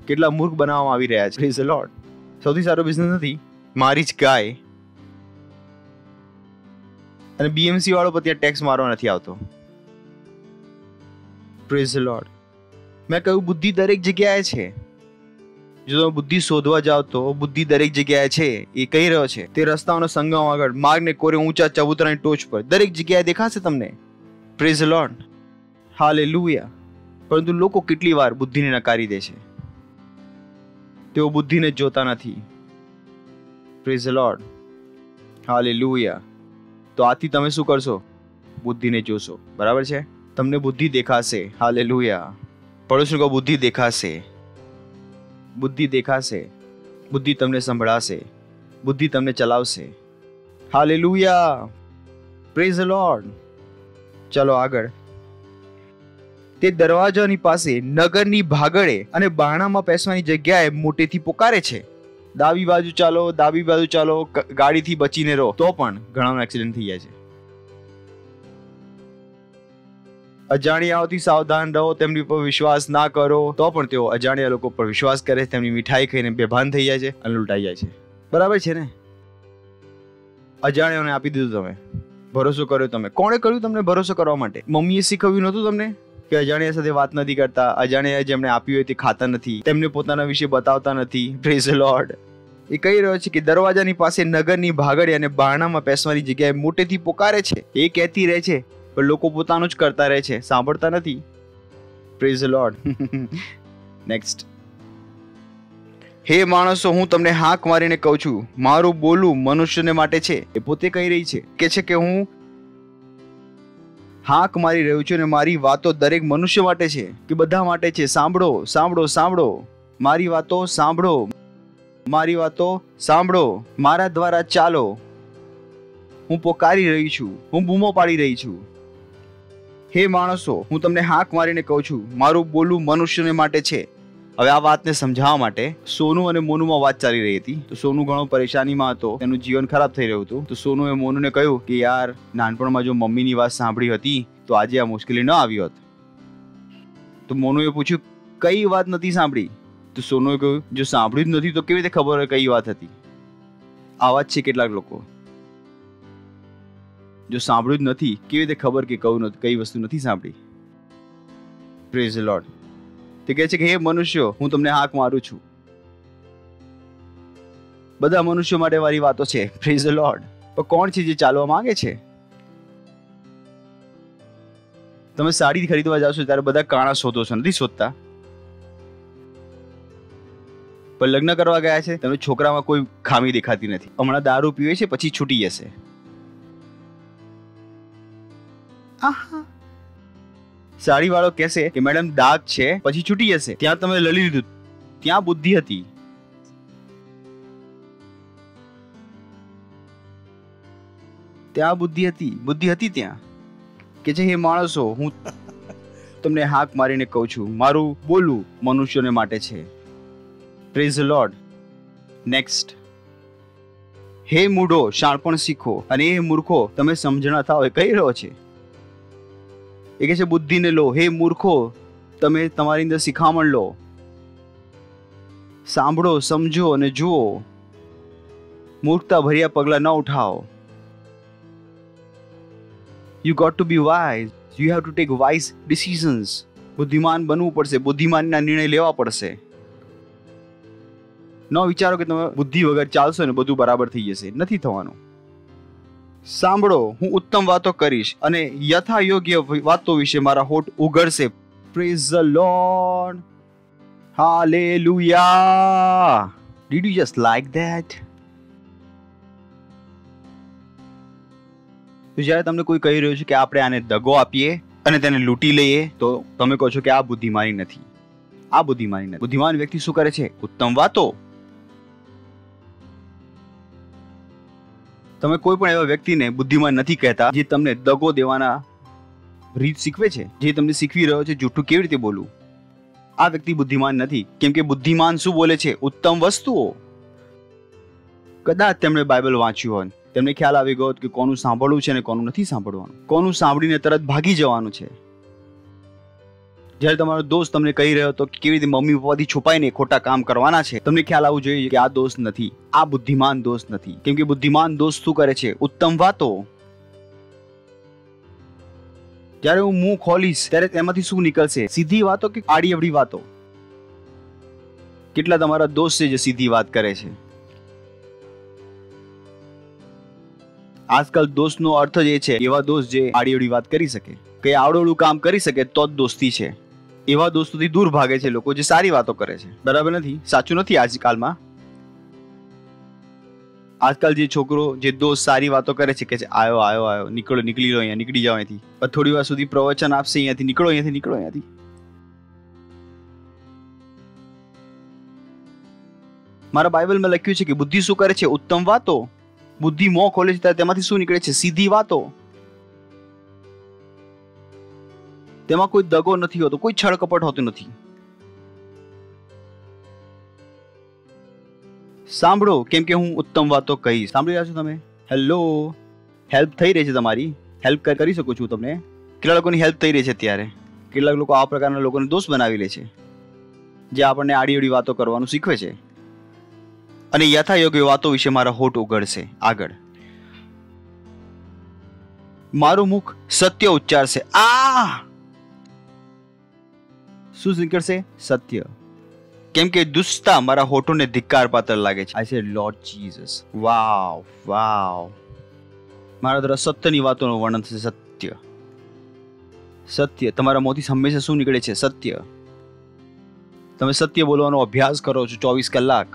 કેટલા મૂર્ખ બનાવવામાં આવી રહ્યા છે. Praise the lord. સૌથી સારો બિઝનેસ નથી? મારી જ ગાય. અને બીએમસી વાળો પર ત્યાં ટેક્સ મારવા નથી આવતો. Praise the lord. મેં કહ્યું બુદ્ધિ દરેક જગ્યાએ છે. જો તમે બુદ્ધિ શોધવા જાઓ તો બુદ્ધિ દરેક જગ્યાએ છે. એ કહી રહ્યો છે તે રસ્તાઓનો સંગમ આગળ માર્ગને કોરે ઊંચા ચબૂતરાની ટોચ પર દરેક જગ્યાએ દેખાશે તમને. Praise the Lord. હાલેલુયા. પરંતુ લોકો કેટલી વાર બુદ્ધિને નકારી દે છે. તેઓ બુદ્ધિને જોતા નથી. Praise the Lord. હાલેલુયા. તો આથી તમે શું કરશો? બુદ્ધિને જોશો. બરાબર છે? તમને બુદ્ધિ દેખાશે. હાલેલુયા. પડોશી કહો બુદ્ધિ દેખાશે. બુદ્ધિ દેખાશે. બુદ્ધિ તમને સંભળાશે. બુદ્ધિ તમને ચલાવશે. હાલેલુયા. Praise the lord. ચલો આગળ. તે દરવાજાની પાસે નગરની ભાગળે અને બારણામાં બેસવાની જગ્યાએ મોટેથી પોકારે છે. ડાબી બાજુ ચાલો, ડાબી બાજુ ચાલો, ગાડીથી બચીને રહો, તો પણ ઘણાનો એક્સિડન્ટ થઈ જાય છે. અજાણ્યાઓથી સાવધાન રહો, તેમની પર વિશ્વાસ ના કરો, તો પણ તેઓ અજાણ્યા લોકો પર વિશ્વાસ કરે, તેમની મીઠાઈ ખાઈને બેભાન થઈ જાય છે અને લૂંટાઈ જાય છે. બરાબર છે ને? અજાણ્યાઓને આપી દીધું તમે, ભરોસો કર્યો તમે? કોણે કહ્યું તમને ભરોસો કરવા માટે? મમ્મીએ શીખવ્યું નહોતું તમને કે અજાણ્યા સાથે વાત નથી કરતા, અજાણ્યા જેમને આપ્યું હોય તે ખાતા નથી, તેમને પોતાના વિશે બતાવતા નથી? Praise the lord. એ કહી રહ્યો છે કે દરવાજાની પાસે નગરની ભાગડી અને બારણામાં બેસવાની જગ્યાએ મોટેથી પોકારે છે. એ કહેતી રહે છે પણ લોકો પોતાનું જ કરતા રહે છે, સાંભળતા નથી. Praise the lord. નેક્સ્ટ. હે માણસો, હું તમને હાક મારીને કહું છું, મારું બોલવું મનુષ્યને માટે છે. એ પોતે કહી રહી છે કે હું હાક મારી રહ્યું છું અને મારી વાતો દરેક મનુષ્ય માટે છે, કે બધા માટે છે. સાંભળો, સાંભળો, સાંભળો. મારી વાતો સાંભળો, મારી વાતો સાંભળો. મારા દ્વારા ચાલો. હું પોકારી રહી છું, હું બૂમો પાડી રહી છું. હે માણસો, હું તમને હાક મારીને કહું છું, મારું બોલવું મનુષ્યને માટે છે. હવે આ વાતને સમજાવવા માટે સોનુ અને મોનુમાં વાત ચાલી રહી હતી. તો સોનુ ઘણો પરેશાનીમાં હતો, તેનું જીવન ખરાબ થઈ રહ્યું હતું. તો સોનુએ મોનુને કહ્યું કે યાર, નાનપણમાં જો મમ્મીની વાત સાંભળી હતી તો આજે આ મુશ્કેલી ન આવી હોત. તો મોનુએ પૂછ્યું, કઈ વાત નથી સાંભળી? તો સોનુએ કહ્યું, જો સાંભળ્યું જ નથી તો કેવી રીતે ખબર હોય કઈ વાત હતી? આવા જ છે કેટલાક લોકો. જો સાંભળ્યું જ નથી કેવી રીતે ખબર કે કઈ વસ્તુ નથી સાંભળી? Praise the lord. તે કહે છે કે હે મનુષ્યો, હું તમને હાક મારું છું. બધા મનુષ્યો માટે મારી વાતો છે. Praise the lord. પણ કોણ છે જે ચાલવા માંગે છે? તમે સાડી ખરીદવા જાવ છો ત્યારે બધા કાણા શોધો છો, નથી શોધતા? પણ લગ્ન કરવા ગયા છે, તમને છોકરામાં કોઈ ખામી દેખાતી નથી. હમણાં દારૂ પીવે છે, પછી છૂટી જશે. સાડી વાળો કહેશે કે મેડમ દાગ છે, પછી છૂટી જશે. ત્યાં તમે લઈ લીધું, ત્યાં બુદ્ધિ હતી. ત્યાં બુદ્ધિ હતી ત્યાં. કે છે હે માણસો, હું તમને હાક મારીને કહું છું, મારું બોલવું મનુષ્યોને માટે છે. Praise the lord. નેક્સ્ટ. હે મૂઢો, શાણપણ શીખો, અને હે મૂર્ખો, તમે સમજણા થાઓ. એ કહી રહ્યો છે. એ કહે છે બુદ્ધિને લો. હે મૂર્ખો, તમે તમારી અંદર શિખામણ લો. સાંભળો, સમજો અને જુઓ. મૂર્ખતા ભર્યા પગલા ન ઉઠાવો. You got to be wise. You have to take wise decisions. બુદ્ધિમાન બનવું પડશે, બુદ્ધિમાનના નિર્ણય લેવા પડશે. ન વિચારો કે તમે બુદ્ધિ વગર ચાલશો ને બધું બરાબર થઈ જશે. નથી થવાનું. સાંભળો, હું ઉત્તમ વાતો કરીશ અને યથા યોગ્ય વાતો વિશે મારા હોઠ ઉઘડશે. Praise the Lord. Hallelujah. Did you just like that? તો જ્યારે તમને કોઈ કહી રહ્યું છે કે આપણે આને દગો આપીએ અને તેને લૂંટી લઈએ, તો તમે કહો છો કે આ બુદ્ધિમાની નથી. આ બુદ્ધિમાની નથી. બુદ્ધિમાન વ્યક્તિ શું કરે છે? ઉત્તમ વાતો. તમે કોઈ પણ એવા વ્યક્તિને બુદ્ધિમાન નથી કહેતા જે તમને દગો દેવાના રીત શીખવે છે, જે તમને શીખવી રહ્યો છે જૂઠું કેવી રીતે બોલવું. આ વ્યક્તિ બુદ્ધિમાન નથી, કેમ કે બુદ્ધિમાન શું બોલે છે? ઉત્તમ વસ્તુઓ. કદાચ તેમણે બાઇબલ વાંચ્યું હોય, તેમને ખ્યાલ આવી ગયો કે કોનું સાંભળવું છે અને કોનું નથી સાંભળવાનું, કોનું સાંભળીને તરત ભાગી જવાનું છે. જ્યારે તમારો દોસ્ત તમને કહી રહ્યો હતો કે કેવી રીતે મમ્મી પપ્પાથી છુપાઈને ખોટા કામ કરવાના છે, તમને ખ્યાલ આવવું જોઈએ કે આ દોસ્ત નથી, આ બુદ્ધિમાન દોસ્ત નથી. કેમ કે બુદ્ધિમાન દોસ્ત શું કરે છે? ઉત્તમ વાતો. જ્યારે હું મુંહ ખોલીશ ત્યારે તેમાંથી શું નીકળશે? સીધી વાતો કે આડી અવળી વાતો? કેટલા તમારા દોસ્ત છે જે સીધી વાત કરે છે? આજકાલ દોસ્તનો અર્થ જ એ છે, એવા દોસ્ત જે આડી અવળી વાત કરી શકે, કે આવડોળું કામ કરી શકે તો જ દોસ્તી છે. એવા દોસ્તોથી દૂર ભાગે છે લોકો જે સારી વાતો કરે છે. બરાબર નથી? સાચું નથી? આજકાલમાં આજકાલ જે છોકરો, જે દોસ્ત સારી વાતો કરે છે કે આયો આયો આયો, નીકળો, નીકળી લો અહીંયા, નીકળી જાઓ અહીંથી, થોડી વાર સુધી પ્રવચન આપશે અહીંયાથી, નીકળો અહીંયાથી, નીકળો અહીંયાથી. મારા બાઇબલમાં લખ્યું છે કે બુદ્ધિ શું કરે છે? ઉત્તમ વાતો. બુદ્ધિ મોં ખોલે છે ત્યારે તેમાંથી શું નીકળે છે? સીધી વાતો. તેમાં કોઈ દગો નથી હોતો, કોઈ છળ કપટ હોતું નથી. સાંભળો, કેમ કે હું ઉત્તમ વાતો કહીશ. સાંભળી રહ્યા છો તમે? હેલો. હેલ્પ થઈ રહી છે તમારી. હેલ્પ કરી શકું છું તમને. કેટલા લોકોની હેલ્પ થઈ રહી છે અત્યારે? કેટલાક લોકો આ પ્રકારના લોકોને દોસ્ત બનાવી લે છે, જે આપણને આડી અવળી વાતો કરવાનું શીખવે છે. અને યથાયોગ્ય વાતો વિશે મારા હોઠ ઉઘડશે. આગળ. મારું મુખ સત્ય ઉચ્ચારશે. શું નીકળશે? સત્ય. કેમ કે દુષ્ટતા મારા હોઠોને ધિક્કાર પાત્ર લાગે છે. I said Lord Jesus. Wow wow. મારા દ્વારા સત્યની વાતોનું વર્ણન થશે. સત્ય સત્ય. તમારા મોંથી હંમેશા શું નીકળે છે? સત્ય. તમે સત્ય બોલવાનો અભ્યાસ કરો છો 24 કલાક.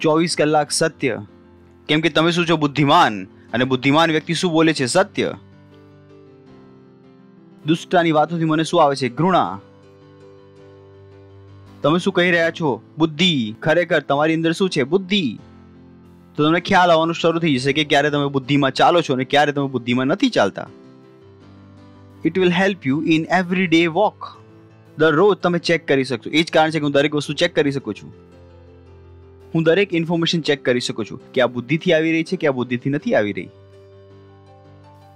24 કલાક સત્ય. કેમ કે તમે શું છો? બુદ્ધિમાન. અને બુદ્ધિમાન વ્યક્તિ શું બોલે છે? સત્ય. દુષ્ટતાની વાતોથી મને શું આવે છે? ઘૃણા. તમે શું કહી રહ્યા છો? બુદ્ધિ. ખરેખર તમારી અંદર શું છે? બુદ્ધિ. તો તમને ખ્યાલ આવવાનું શરૂ થઈ જશે કે ક્યારે તમે બુદ્ધિમાં ચાલો છો અને ક્યારે તમે બુદ્ધિમાં નથી ચાલતા. It will help you in every day walk. દરરોજ તમે ચેક કરી શકશો. એ જ કારણ છે કે હું દરેક વસ્તુ ચેક કરી શકું છું. હું દરેક ઇન્ફોર્મેશન ચેક કરી શકું છું કે આ બુદ્ધિથી આવી રહી છે કે આ બુદ્ધિથી નથી આવી રહી.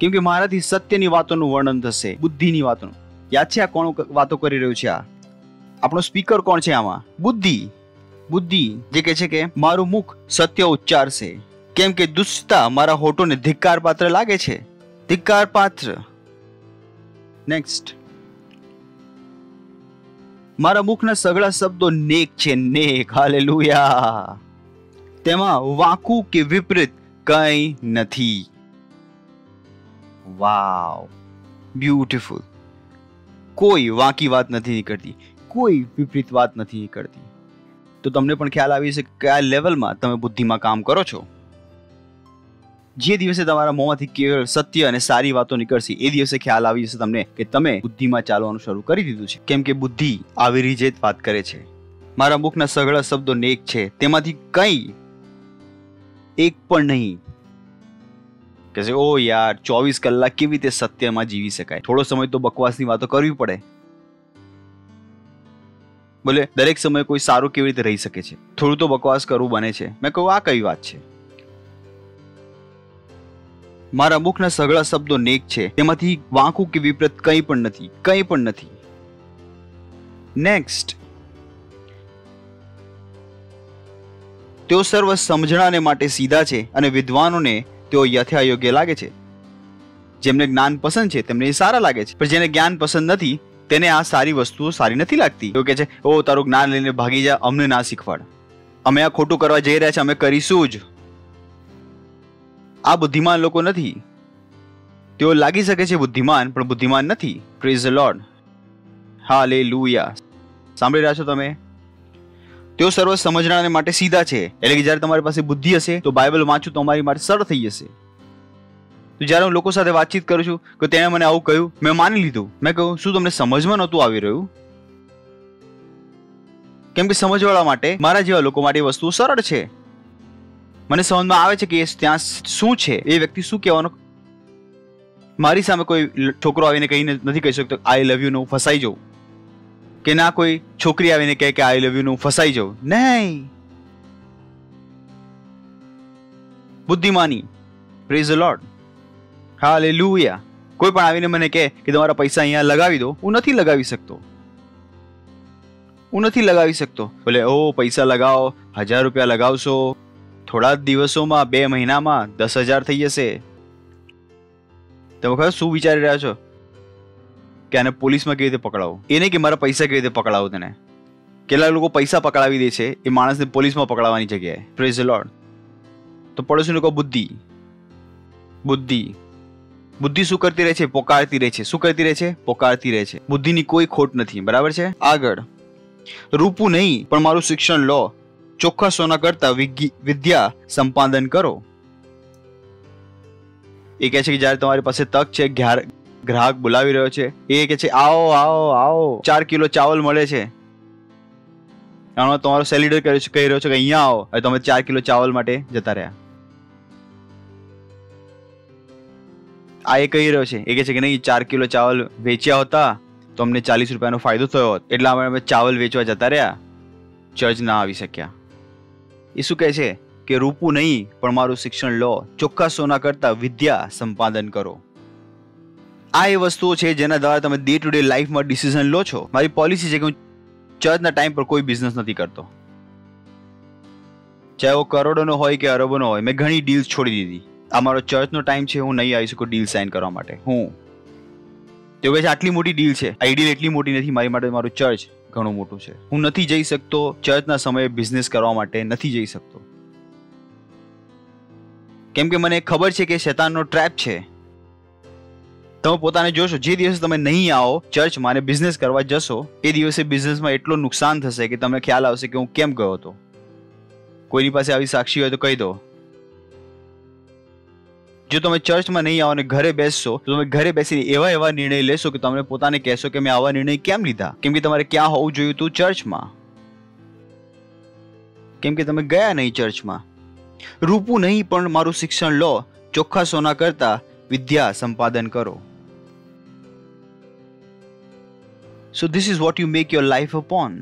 કેમ કે મારાથી સત્યની વાતોનું વર્ણન થશે, બુદ્ધિની વાતોનું. યાદ છે આ કોણ વાતો કરી રહ્યું છે? આપણો સ્પીકર કોણ છે આમાં? બુદ્ધિ. બુદ્ધિ જે કહે છે કે મારું મુખ સત્ય ઉચ્ચારશે. કેમ કે દુષ્ટતા મારા હોઠોને ધિક્કાર પાત્ર લાગે છે. ધિક્કાર પાત્ર. નેક્સ્ટ. મારા મુખના સગળા શબ્દો નેક છે. નેક. હાલેલુયા. તેમાં વાંકું કે વિપરીત કંઈ નથી. વાવ, બ્યુટીફુલ. કોઈ વાંકી વાત નથી નીકળતી, કોઈ વિપરીત વાત નથી નીકળતી. તો તમને પણ ખ્યાલ આવી છે કે કયા લેવલમાં તમે બુદ્ધિમાં કામ કરો છો. જે દિવસે તમારા મોંમાંથી કેવળ સત્ય અને સારી વાતો નીકળશે એ દિવસે ખ્યાલ આવી જશે તમને કે તમે બુદ્ધિમાં ચાલવાનું શરૂ કરી દીધું છે. કેમ કે બુદ્ધિ આવી રીતે જ વાત કરે છે. મારા મુખના સગળા શબ્દો નેક છે, તેમાંથી કંઈ એક પણ નહીં. કે છે ઓ યાર 24 કલાક કેવી રીતે સત્યમાં જીવી શકાય? થોડો સમય તો બકવાસની વાતો કરવી પડે. બોલે દરેક સમયે કોઈ સારું કેવી રીતે રહી શકે છે? થોડું તો બકવાસ કરવું બને છે. મેં કહું આ કઈ વાત છે? મારા મુખના સગળા શબ્દો નેક છે, તેમાંથી વાંકું કે વિપરીત કંઈ પણ નથી. કંઈ પણ નથી. નેક્સ્ટ. તેઓ સર્વ સમજણાને માટે સીધા છે અને વિદ્વાનોને તેઓ યથાયોગ્ય લાગે છે. જેમને જ્ઞાન પસંદ છે તેમને એ સારા લાગે છે, પણ જેને જ્ઞાન પસંદ નથી તેને આ સારી વસ્તુઓ સારી નથી લાગતી. એવું કે છે ઓ તારું જ્ઞાન લઈને ભાગી જા, અમને ના શીખવાડ. અમે આ ખોટું કરવા જઈ રહ્યા છે, અમે કરીશું જ. આ બુદ્ધિમાન લોકો નથી. તેઓ લાગી શકે છે બુદ્ધિમાન, પણ બુદ્ધિમાન નથી. Praise the Lord. હાલેલુયા. સાંભળી રહ્યા છો તમે? તેઓ સર્વ સમજણાને માટે સીધા છે. એટલે કે જ્યારે તમારી પાસે બુદ્ધિ હશે તો બાઇબલ વાંચવું તો અમારી માટે સરળ થઈ જશે. તો જ્યારે હું લોકો સાથે વાતચીત કરું છું કે તેણે મને આવું કહ્યું, મેં માની લીધું. મેં કહ્યું શું તમને સમજમાં નહોતું આવી રહ્યું? કેમ કે સમજવાળા માટે, મારા જેવા લોકો માટે વસ્તુઓ સરળ છે. મને સમજમાં આવે છે કે ત્યાં શું છે, એ વ્યક્તિ શું કહેવાનો. મારી સામે કોઈ છોકરો આવીને કહીને નથી કહી શકતો આઈ લવ યુ નું ફસાઈ જાઉં, કે ના કોઈ છોકરી આવીને કહે કે આઈ લવ યુ નું ફસાઈ જાઉં. નહીં. બુદ્ધિમાની. Praise the Lord. હાલેલુયા. કોઈ પણ આવીને મને કહે કે તમારા પૈસા અહીંયા લગાવી દો, હું નથી લગાવી શકતો. હું નથી લગાવી શકતો. બોલે ઓ પૈસા લગાવો, 1000 રૂપિયા લગાવશો, થોડા જ દિવસોમાં 2 મહિનામાં 10,000 થઈ જશે. તમે ખબર શું વિચારી રહ્યા છો? કે આને પોલીસમાં કેવી રીતે પકડાવું? એ નહીં કે મારા પૈસા કેવી રીતે પકડાવું તને. કેટલાક લોકો પૈસા પકડાવી દે છે એ માણસને પોલીસમાં પકડાવવાની જગ્યાએ. Praise the lord. તો પડોશીને કહો બુદ્ધિ. બુદ્ધિ. બુદ્ધિ શું કરતી રહે છે? પોકારતી રહે છે. શું કરતી રહે છે? પોકારતી રહે છે. બુદ્ધિની કોઈ ખોટ નથી. બરાબર છે? આગળ. રૂપું નહીં પણ મારું શિક્ષણ લો, ચોખ્ખા સોના કરતા વિદ્યા સંપાદન કરો. એ કહે છે કે જ્યારે તમારી પાસે તક છે, ગ્રાહક બોલાવી રહ્યો છે, એ કહે છે આવો આવો આવો, 4 કિલો ચાવલ મળે છે. તમારો સેલ લીડર કહી રહ્યો છે કે અહીંયા આવો, અને તમે 4 કિલો ચાવલ માટે જતા રહ્યા. આ એ કહી રહ્યો છે, એ કહે છે કે નહીં 4 કિલો ચાવલ વેચ્યા હોતા તો અમને 40 રૂપિયાનો ફાયદો થયો હોત, એટલા અમે ચાવલ વેચવા જતા રહ્યા, ચર્ચ ના આવી શક્યા. એ શું કહે છે કે રૂપું નહીં પણ મારું શિક્ષણ લો, ચોખ્ખા સોના કરતા વિદ્યા સંપાદન કરો. આ એ વસ્તુઓ છે જેના દ્વારા તમે ડે ટુ ડે લાઈફમાં ડિસિઝન લો છો. મારી પોલિસી છે કે હું ચર્ચના ટાઈમ પર કોઈ બિઝનેસ નથી કરતો, ચાહે वो કરોડોનો હોય કે અરબોનો હોય. મેં ઘણી ડીલ્સ છોડી દીધી. આ મારો ચર્ચનો ટાઈમ છે, હું નહીં આવી શકું ડીલ સાઇન કરવા માટે. તેઓ કહે છે આટલી મોટી ડીલ છે, આ ડીલ એટલી મોટી નથી મારી માટે, મારું ચર્ચ ઘણું મોટું છે, હું નથી જઈ શકતો ચર્ચના સમયે બિઝનેસ કરવા માટે, નથી જઈ શકતો. કેમ કે મને ખબર છે કે શૈતાનનો ટ્રેપ છે. તમે પોતાને જોશો, જે દિવસે તમે નહીં આવો ચર્ચમાં અને બિઝનેસ કરવા જશો, એ દિવસે બિઝનેસમાં એટલું નુકસાન થશે કે તમને ખ્યાલ આવશે કે હું કેમ ગયો હતો. કોઈની પાસે આવી સાક્ષી હોય તો કહી દો. જો તમે ચર્ચમાં નહીં આવો અને ઘરે બેસશો તો તમે ઘરે બેસીને એવા નિર્ણય લેશો કે તમને પોતાને કહેશો કે મેં આવા નિર્ણય કેમ લીધા, કેમ કે તમારે ક્યાં હોવું જોયું હતું? ચર્ચમાં. કેમ કે તમે ગયા નહીં ચર્ચમાં. રૂપું નહીં પણ મારું શિક્ષણ લો, ચોખ્ખા સોના કરતા વિદ્યા સંપાદન કરો. So this is what you make your life upon.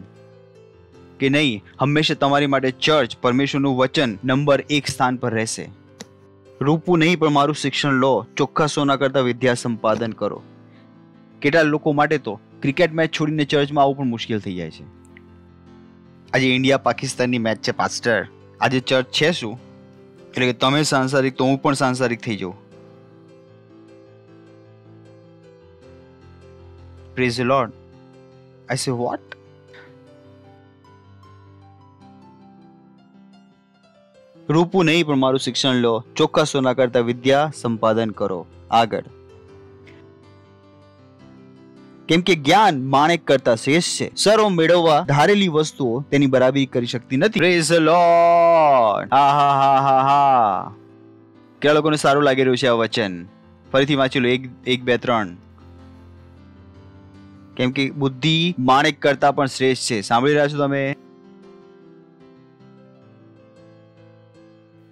કે નહીં, હંમેશા તમારી માટે ચર્ચ, પરમેશ્વરનું વચન નંબર 1 સ્થાન પર રહેશે. રૂપું નહીં પણ મારું શિક્ષણ લો, ચોખ્ખા સોના કરતા વિદ્યા સંપાદન કરો. કેટલા લોકો માટે તો ક્રિકેટ મેચ છોડીને ચર્ચમાં આવવું પણ મુશ્કેલ થઈ જાય છે. આજે ઇન્ડિયા પાકિસ્તાનની મેચ છે પાસ્ટર, આજે ચર્ચ છે શું? એટલે કે તમે સાંસારિક તો હું પણ સાંસારિક થઈ જાઉં. Praise the Lord. I say what? રૂપું નહીં પણ મારું શિક્ષણ લો, ચોખ્ખા સોના કરતા વિદ્યા સંપાદન કરો. આગળ, કેમ કે જ્ઞાન માણેક કરતા શ્રેષ્ઠ છે, સર્વ મેળવવા ધારેલી વસ્તુઓ તેની બરાબરી કરી શકતી નથી. Praise the lord. હા. કેટલા લોકોને સારું લાગી રહ્યું છે આ વચન? ફરીથી વાંચી લો, 1, 2, 3. કેમ કે બુદ્ધિ માણેક કરતા પણ શ્રેષ્ઠ છે. સાંભળી રહ્યા છો તમે?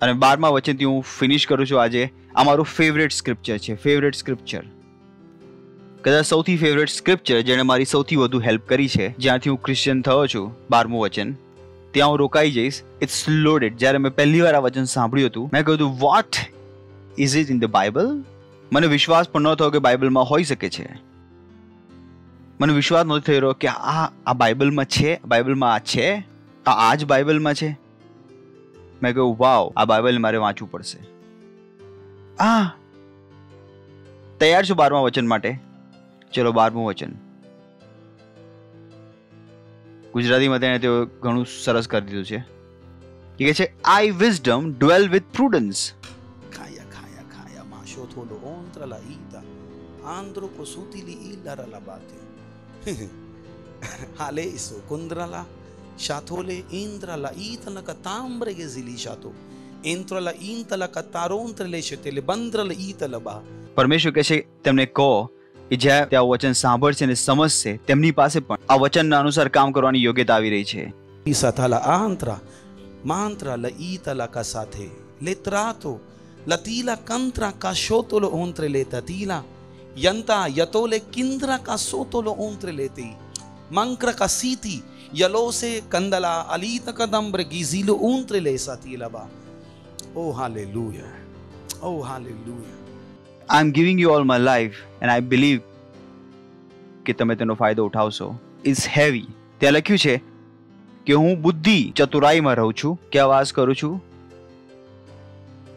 અને 12મા વચનથી હું ફિનિશ કરું છું આજે. આ મારું ફેવરેટ સ્ક્રિપ્ચર છે, ફેવરેટ સ્ક્રિપ્ચર, કદાચ સૌથી ફેવરેટ સ્ક્રિપ્ચર જેણે મારી સૌથી વધુ હેલ્પ કરી છે. જ્યાંથી હું ક્રિશ્ચિયન થયો છું, 12મું વચન, ત્યાં હું રોકાઈ જઈશ. It's loaded. જ્યારે મેં પહેલી વાર આ વચન સાંભળ્યું હતું, મેં કહ્યું what is it in the Bible? મને વિશ્વાસ પણ ન થયો કે બાઇબલમાં હોઈ શકે છે. મને વિશ્વાસ નથી થઈ રહ્યો કે આ બાઇબલમાં છે, બાઇબલમાં આ છે, આ જ બાઇબલમાં છે. મેં કહ્યું વાવ, આ બાઇબલ મારે વાંચવું પડશે. તૈયાર છો 12મા વચન માટે? ચલો 12મું વચન. ગુજરાતીમાં તેને તેઓ ઘણું સરસ કરી દીધું છે. એ કહે છે આઈ વિઝડમ ડ્વેલ વિથ પ્રુડન્સ. ખાયા માશો થોડો ઓંત્રલા ઈતા આંદ્રો કો સુતીલી ઈલારા લાબાતે હાલે ઇસો કુંદ્રલા શાથોલે ઇન્દ્રલા ઈતલક તામ્બ્રેગે ઝિલી શાતો ઇન્દ્રલા ઈંતલક તારોંત્રલે શતેલે બંદ્રલ ઈતલબા. પરમેશ્વર કહે છે તેમને કહો કે જ્યાં ત્યાં વચન સાંભળશે અને સમજશે, તેમની પાસે પણ આ વચનના અનુસાર કામ કરવાની યોગ્યતા આવી રહી છે. ઈસાથાલા આંત્રા માંત્રા લ ઈતલક સાથે લેત્રાતો લતીલા કંત્રા કા શોતોલો ઓંત્રે લેતા તીલા यंता यतोले किंद्रा का सोतोलो ओंत्रे लेती मंक्र का सीती यलोसे कंदला अलीत कदम्ब्र गीजीलो ओंत्रे ले साती लबा. Oh hallelujah, oh hallelujah. I'm giving you all my life and I believe કે તમે તેનો ફાયદો ઉઠાવશો. It's heavy. ત્યાં લખ્યું છે કે હું બુદ્ધિ ચતુરાઈમાં રહું છું. ક્યાં વાસ કરું છું?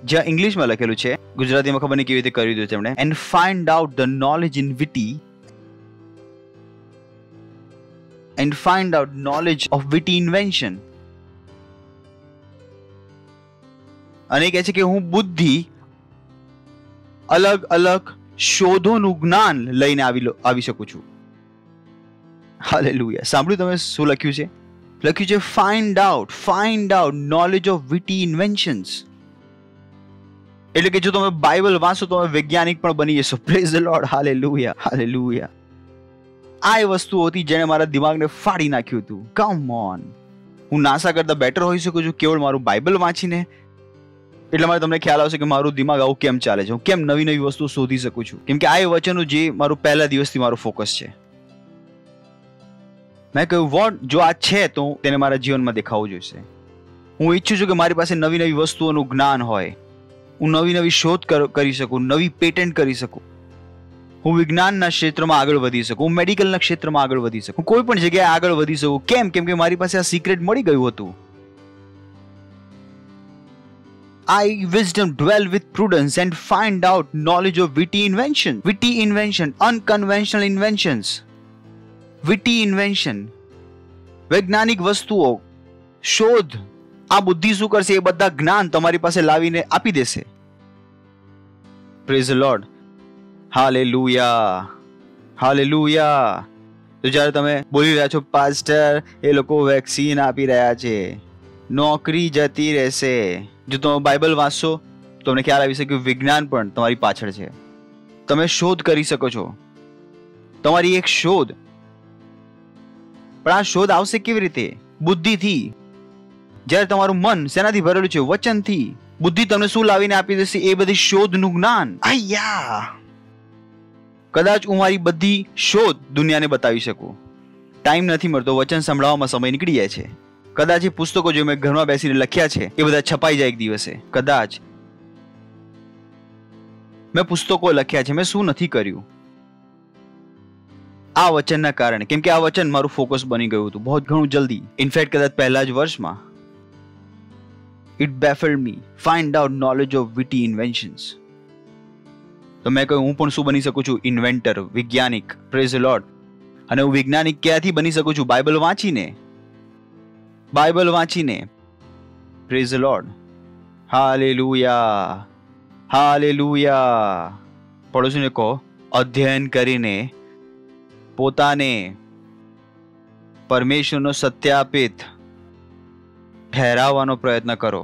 જ્યાં ઇંગ્લિશમાં લખેલું છે, ગુજરાતીમાં ખબર નહીં કેવી રીતે કરી દીધું તેમણે. And find out the knowledge in witty and find out knowledge of witty invention. અને કહે છે કે હું બુદ્ધિ અલગ અલગ શોધોનું જ્ઞાન લઈને આવી શકું છું. હાલેલુયા. સાંભળ્યું તમે શું લખ્યું છે? લખ્યું છે find out knowledge of witty inventions. એટલે કે જો તમે બાઇબલ વાંચો તો તમે વૈજ્ઞાનિક પણ બની જશો. Praise the Lord. Hallelujah, hallelujah. આ એ વસ્તુ હતી જેણે મારા દિમાગને ફાડી નાખ્યું હતું. Come on. હું નાસા કરતા બેટર હોઈ શકું છું કેવળ મારું બાઇબલ વાંચીને. એટલે મારે તમને ખ્યાલ આવશે કે મારું દિમાગ આવું કેમ ચાલે છે, હું કેમ નવી નવી વસ્તુ શોધી શકું છું. કેમ કે આ એ વચનનું જે મારું પહેલા દિવસથી મારું ફોકસ છે. મેં કહ્યું વોટ, જો આ છે તો તેને મારા જીવનમાં દેખાવું જોઈશે. હું ઈચ્છું છું કે મારી પાસે નવી નવી વસ્તુઓનું જ્ઞાન હોય, હું નવી નવી શોધ કરી શકું, નવી પેટન્ટ કરી શકું, હું વિજ્ઞાનના ક્ષેત્રમાં આગળ વધી શકું, હું મેડિકલના ક્ષેત્રમાં આગળ વધી શકું, કોઈ પણ જગ્યાએ આગળ વધી શકું. કેમ? કેમ કે મારી પાસે આ સિક્રેટ મળી ગયું હતું. I, wisdom, dwell with prudence and find out knowledge of witty invention. Witty invention, unconventional inventions. Witty invention. વૈજ્ઞાનિક વસ્તુઓ, શોધ. આ બુદ્ધિ શું કરશે? એ બધા જ્ઞાન તમારી પાસે લાવીને આપી દેશે. Praise the Lord. Hallelujah. Hallelujah. તો જ્યારે તમે બોલી રહ્યા છો, પાસ્ટર એ લોકો વેક્સિન આપી રહ્યા છે, નોકરી જતી રહેશે. જો તમે બાઇબલ વાંચશો તો તમને ખ્યાલ આવી શકે કે વિજ્ઞાન પણ તમારી પાછળ છે. તમે શોધ કરી શકો છો, તમારી એક શોધ. પણ આ શોધ આવશે કેવી રીતે? બુદ્ધિથી. જ્યારે તમારું મન શેનાથી ભરેલું છે? વચનથી. બુદ્ધિ તમને શું લાવીને આપી દેશે? એ બધી શોધનું જ્ઞાન. આયા, કદાચ હું મારી બધી શોધ દુનિયાને બતાવી શકું. ટાઈમ નથી મળતો, વચન સંભળાવવામાં સમય નીકળી જાય છે. કદાચ એ પુસ્તકો જે મેં ઘરમાં બેસીને લખ્યા છે એ બધા છપાઈ જાય એક દિવસે. કદાચ મેં પુસ્તકો લખ્યા છે, મેં શું નથી કર્યું આ વચનના કારણે, કેમ કે આ વચન મારું ફોકસ બની ગયું હતું બહુ ઘણું જલ્દી. ઇનફેક્ટ કદાચ પહેલા જ વર્ષમાં. It baffled me. Find out knowledge of witty inventions. તો મેં કહ્યું હું પણ શું બની શકું છું? ઇન્વેન્ટર, વૈજ્ઞાનિક. Praise the lord. અને હું વૈજ્ઞાનિક ક્યાંથી બની શકું છું? બાઇબલ વાંચીને. બાઇબલ વાંચીને. Praise the Lord. Hallelujah. Hallelujah. પડોશીને કહો, અધ્યયન કરીને પોતાને પરમેશ્વરનો સત્યાપિત ઠહેરાવવાનો પ્રયત્ન કરો.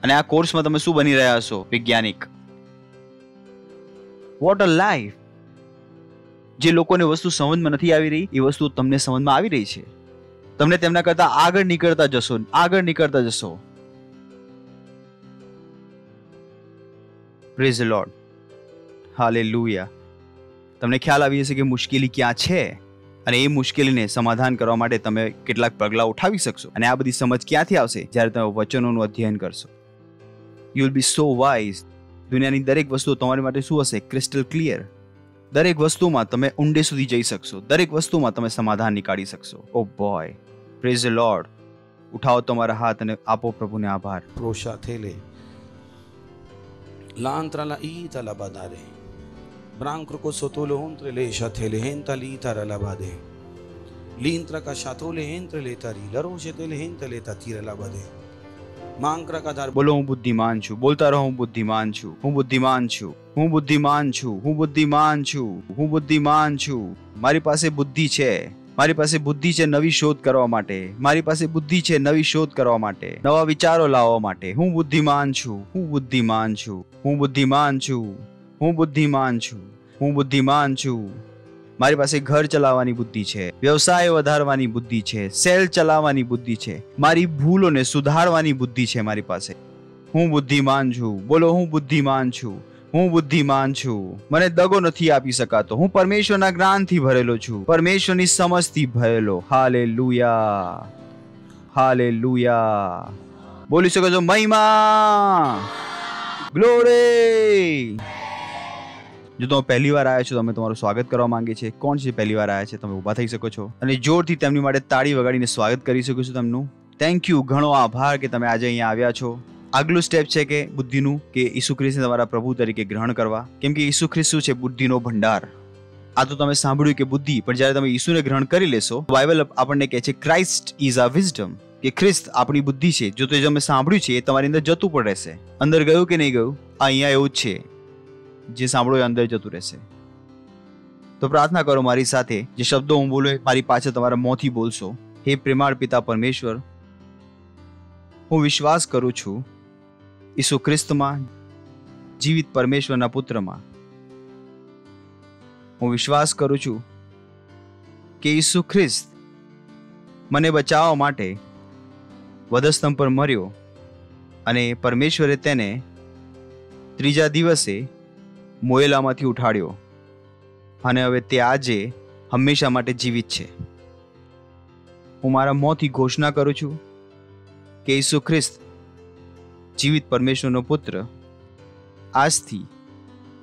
અને આ કોર્સમાં તમે શું બની રહ્યા છો? વૈજ્ઞાનિક. What a life. જે લોકોને વસ્તુ સમજમાં નથી આવી રહી એ વસ્તુ તમને સમજમાં આવી રહી છે. તમને તેમના કરતા આગળ નીકળતા જશો, આગળ નીકળતા જશો. Praise the Lord. હાલેલુયા. તમને ખ્યાલ આવી જશે કે મુશ્કેલી ક્યાં છે અને એ મુશ્કેલીને સમાધાન કરવા માટે તમે કેટલાક પગલાં ઉઠાવી શકશો. અને આ બધી સમજ ક્યાંથી આવશે? જ્યારે તમે વચનોનું અધ્યયન કરશો. You will be so wise. દુનિયાની દરેક વસ્તુ તમારી માટે શું હશે? Crystal clear. દરેક વસ્તુમાં તમે ઊંડે સુધી જઈ શકશો. દરેક વસ્તુમાં તમે સમાધાન નીકાળી શકશો. ઓ બોય. Praise the lord. ઉઠાવો તમારા હાથ અને આપો પ્રભુને આભાર. પ્રોશા થેલે લાંત્રાલા ઈ તલા બાદારે બ્રાંક્રકો સોતોલો હોંત્રે લે શાથેલે હેંતા લી તારા બાદે લીંત્રા કા શાથોલે હેંત્રે લે તારી લરો શેતેલે હેંતા લે તાતીરા બાદે માંક્રા કા ધાર. બોલો, હું બુદ્ધિમાન છું. બોલતા રહો, હું બુદ્ધિમાન છું. હું બુદ્ધિમાન છું. હું બુદ્ધિમાન છું. હું બુદ્ધિમાન છું. હું બુદ્ધિમાન છું. મારી પાસે બુદ્ધિ છે. મારી પાસે બુદ્ધિ છે નવી શોધ કરવા માટે. મારી પાસે બુદ્ધિ છે નવી શોધ કરવા માટે, નવા વિચારો લાવવા માટે. હું બુદ્ધિમાન છું. હું બુદ્ધિમાન છું. હું બુદ્ધિમાન છું. હું બુદ્ધિમાન છું. હું બુદ્ધિમાન છું. મારી પાસે ઘર ચલાવવાની બુદ્ધિ છે, વ્યવસાય વધારવાની બુદ્ધિ છે, સેલ ચલાવવાની બુદ્ધિ છે, મારી ભૂલોને સુધારવાની બુદ્ધિ છે મારી પાસે. હું બુદ્ધિમાન છું. બોલો, હું બુદ્ધિમાન છું. હું બુદ્ધિમાન છું. મને દગો નથી આપી શકાતો. હું પરમેશ્વરના જ્ઞાનથી ભરેલો છું, પરમેશ્વરની સમજથી ભરેલો. હાલેલુયા. હાલેલુયા. બોલી શકો છો મહિમા, ગ્લોરી. જો તમે પહેલી વાર આવ્યા છો તો અમે તમારું સ્વાગત કરવા માંગીએ છીએ. કોણ છે પહેલી વાર આવ્યા છે? તમે ઊભા થઈ શકો છો અને જોરથી તેમની માટે તાળી વગાડીને સ્વાગત કરી શકો છો તેમનું. થેન્ક યુ, ઘણો આભાર કે તમે આજે અહીંયા આવ્યા છો. આગલું સ્ટેપ છે કે બુદ્ધિનું, કે ઈસુ ખ્રિસ્તને તમારા પ્રભુ તરીકે ગ્રહણ કરવા. કેમ કે ઈસુ ખ્રિસ્ત શું છે? બુદ્ધિનો ભંડાર. આ તો તમે સાંભળ્યું કે બુદ્ધિ, પણ જ્યારે તમે ઈસુને ગ્રહણ કરી લેશો, બાઇબલ આપણને કહે છે ક્રાઇસ્ટ ઇઝ આ વિઝડમ, કે ખ્રિસ્ત આપણી બુદ્ધિ છે. જો તો તમે સાંભળ્યું છે એ તમારી અંદર જતું પણ રહેશે. અંદર ગયું કે નહીં ગયું? અહીંયા એવું જ છે, જે સાંભળો એ અંદર જતું રહેશે. તો પ્રાર્થના કરો મારી સાથે. જે શબ્દો હું બોલું મારી પાછળ તમારા મોંથી બોલશો. હે પ્રેમાળ પિતા પરમેશ્વર, હું વિશ્વાસ કરું છું ઈસુ ખ્રિસ્તમાં, જીવિત પરમેશ્વરના પુત્રમાં. હું વિશ્વાસ કરું છું કે ઈસુ ખ્રિસ્ત મને બચાવવા માટે વધસ્તંભ પર મર્યો અને પરમેશ્વરે તેને ત્રીજા દિવસે મોયેલામાંથી ઉઠાડ્યો અને હવે તે આજે હંમેશા માટે જીવિત છે. હું મારા મોંથી ઘોષણા કરું છું કે ઈસુ ખ્રિસ્ત જીવિત પરમેશ્વરનો પુત્ર આજથી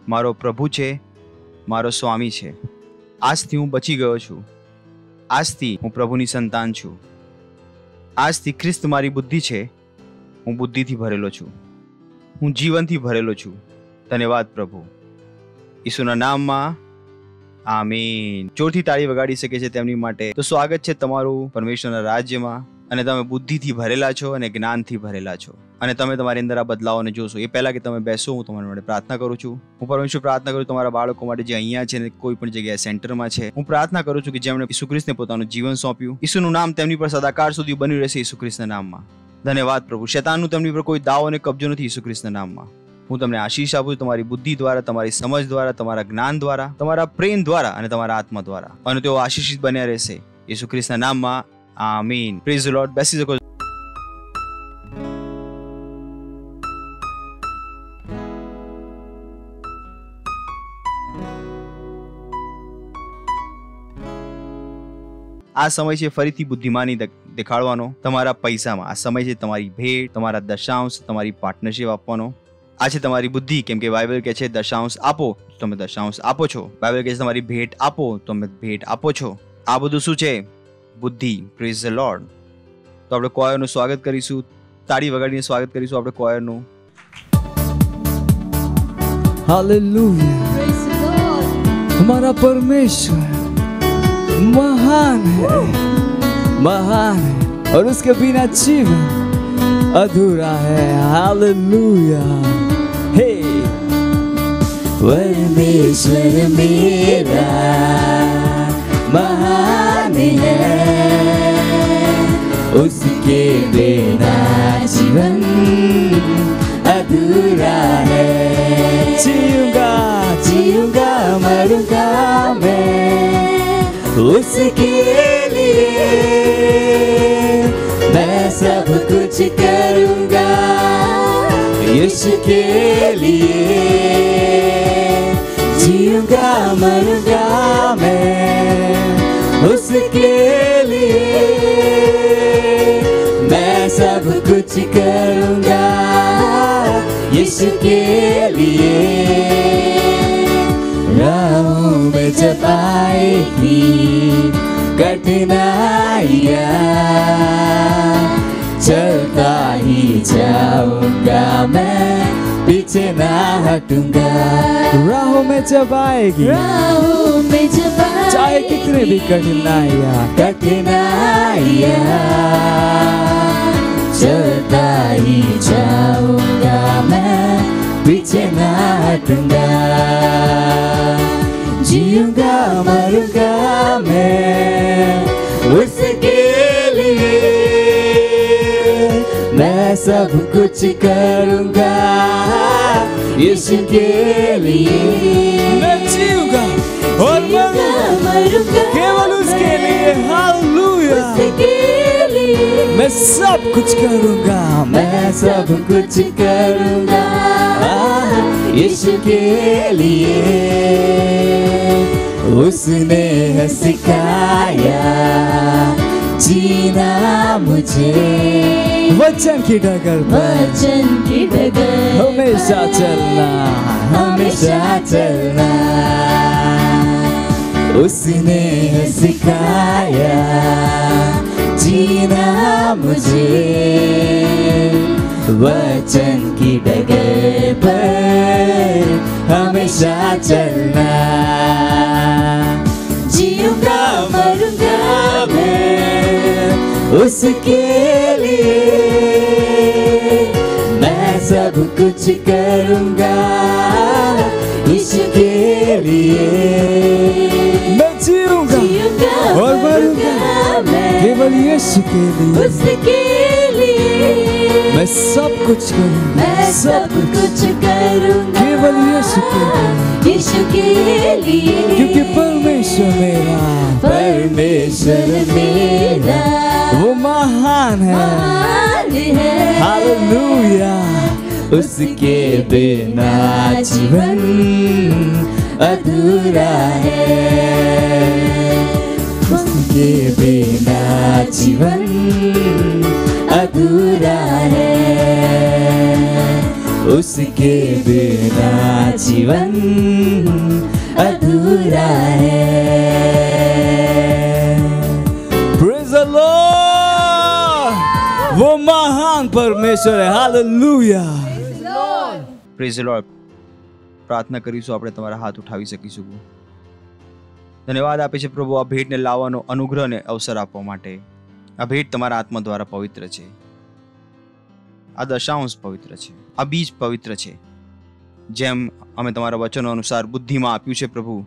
મારો પ્રભુ છે, મારો સ્વામી છે. આજથી હું બચી ગયો છું. આજથી હું પ્રભુની સંતાન છું. આજથી ખ્રિસ્ત મારી બુદ્ધિ છે. હું બુદ્ધિથી ભરેલો છું. હું જીવનથી ભરેલો છું. ધન્યવાદ પ્રભુ. ઈસુના નામમાં આમીન. જોરથી તાળી વગાડી શકે છે તેમની માટે. તો સ્વાગત છે તમારું પરમેશ્વરના રાજ્યમાં. અને તમે બુદ્ધિથી ભરેલા છો અને જ્ઞાનથી ભરેલા છો અને તમે તમારી અંદર આ બદલાવોને જોશો. એ પહેલા કે તમે બેસો, હું તમારા માટે પ્રાર્થના કરું છું. હું પરમેશ્વર પ્રાર્થના કરું તમારા બાળકો માટે જે અહીંયા છે ને કોઈ પણ જગ્યાએ સેન્ટરમાં છે. હું પ્રાર્થના કરું છું કે જેમણે ઈસુ ખ્રિસ્તને પોતાનું જીવન સોંપ્યું, ઈસુનું નામ તેમની પર સદાકાળ સુધી બન્યું રહેશે ઈસુ ખ્રિસ્તના નામમાં. ધન્યવાદ પ્રભુ. શૈતાનનું તેમની પર કોઈ દાવ અને કબજો નથી ઈસુ ખ્રિસ્તના નામમાં. હું તમને આશીષ આપું છું તમારી બુદ્ધિ દ્વારા, તમારી સમજ દ્વારા, તમારા જ્ઞાન દ્વારા, તમારા પ્રેમ દ્વારા અને તમારા આત્મા દ્વારા. અને તેઓ આશીષિત બન્યા રહેશે ઈસુ ખ્રિસ્તના નામમાં. આમીન. Praise the Lord. બેસી શકો. આ સમય છે ફરીથી બુદ્ધિમાની દેખાડવાનો તમારા પૈસામાં. આ સમય છે તમારી ભેટ, તમારા દશાંશ, તમારી પાર્ટનરશિપ આપવાનો. આ છે તમારી બુદ્ધિ, કેમ કે બાઇબલ કહે છે દશાંશ આપો તો તમે દશાંશ આપો છો. બાઇબલ કહે છે તમારી ભેટ આપો તો તમે ભેટ આપો છો. આ બધું શું છે? બુદ્ધિ. Praise the lord. તો આપણે કોયરનું સ્વાગત કરીશું, તાળી વગાડીને સ્વાગત કરીશું આપણે કોયરનું. हालेलुया. Praise the Lord. हमारा परमेश्वर महान है, महान है और उसके बिना जीवन अधूरा है. हालेलुया. हे परमेश्वर मेरा महान है, उसके बिना जीवन अधूरा है. जीऊंगा जीऊंगा मरूंगा मैं उसके लिए, मैं सब कुछ करूंगा यीशु के लिए. जीऊंगा मरूंगा मैं उसके लिए, मैं सब कुछ करूंगा यीशु के लिए. राहों में जब आएगी कठिनाइयाँ, चलता ही जाऊंगा मैं, पीछे ना हटूंगा. राहों में जब आएगी, राहों में जब चाहे कितने भी कठिनाइयाँ चलता ही जाऊंगा मैं, पीछे ना हटूंगा. जीऊंगा मरूंगा मैं उसके लिए, मैं सब कुछ करूंगा यीशु के लिए. मैं जीऊंगा और मरूंगा केवल उसके लिए. हालेलुया. मैं सब कुछ करूंगा, मैं सब कुछ करूंगा यीशु के लिए. उसने है सिखाया जीना मुझे, वचन की डगर पर हमेशा चलना, हमेशा चलना. उसने है सिखाया जीना मुझे, वचन की डगर पर हमेशा चलना. जीऊंगा मरूंगा मैं उसके लिए, मैं सब कुछ करूंगा इसके लिए. मैं जीऊंगा और मरूंगा केवल यीशु के लिए, उसके लिए. मैं सब कुछ करूंगा, मैं सब कुछ करूंगा केवल यीशु के लिए, यीशु के लिए. क्योंकि परमेश्वर मेरा वो महान है. हालेलुया. उसके बिना जीवन अधूरा है, उसके बिना जीवन अधूरा है, उसके बिना जीवन अधूरा है. Praise the Lord. वो महान परमेश्वर है. हालेलुया. Praise the lord. પ્રાર્થના કરીશું, આપણે તમારા હાથ ઉઠાવી શકીશું. ધન્યવાદ આપે છે પ્રભુ આ ભેટને લાવવાનો અનુગ્રહને અવસર આપવા માટે. આ ભેટ તમારા આત્મા દ્વારા પવિત્ર છે. આ દશાંશ પવિત્ર છે. આ બીજ પવિત્ર છે. જેમ અમે તમારા વચનો અનુસાર બુદ્ધિમાં આપ્યું છે પ્રભુ,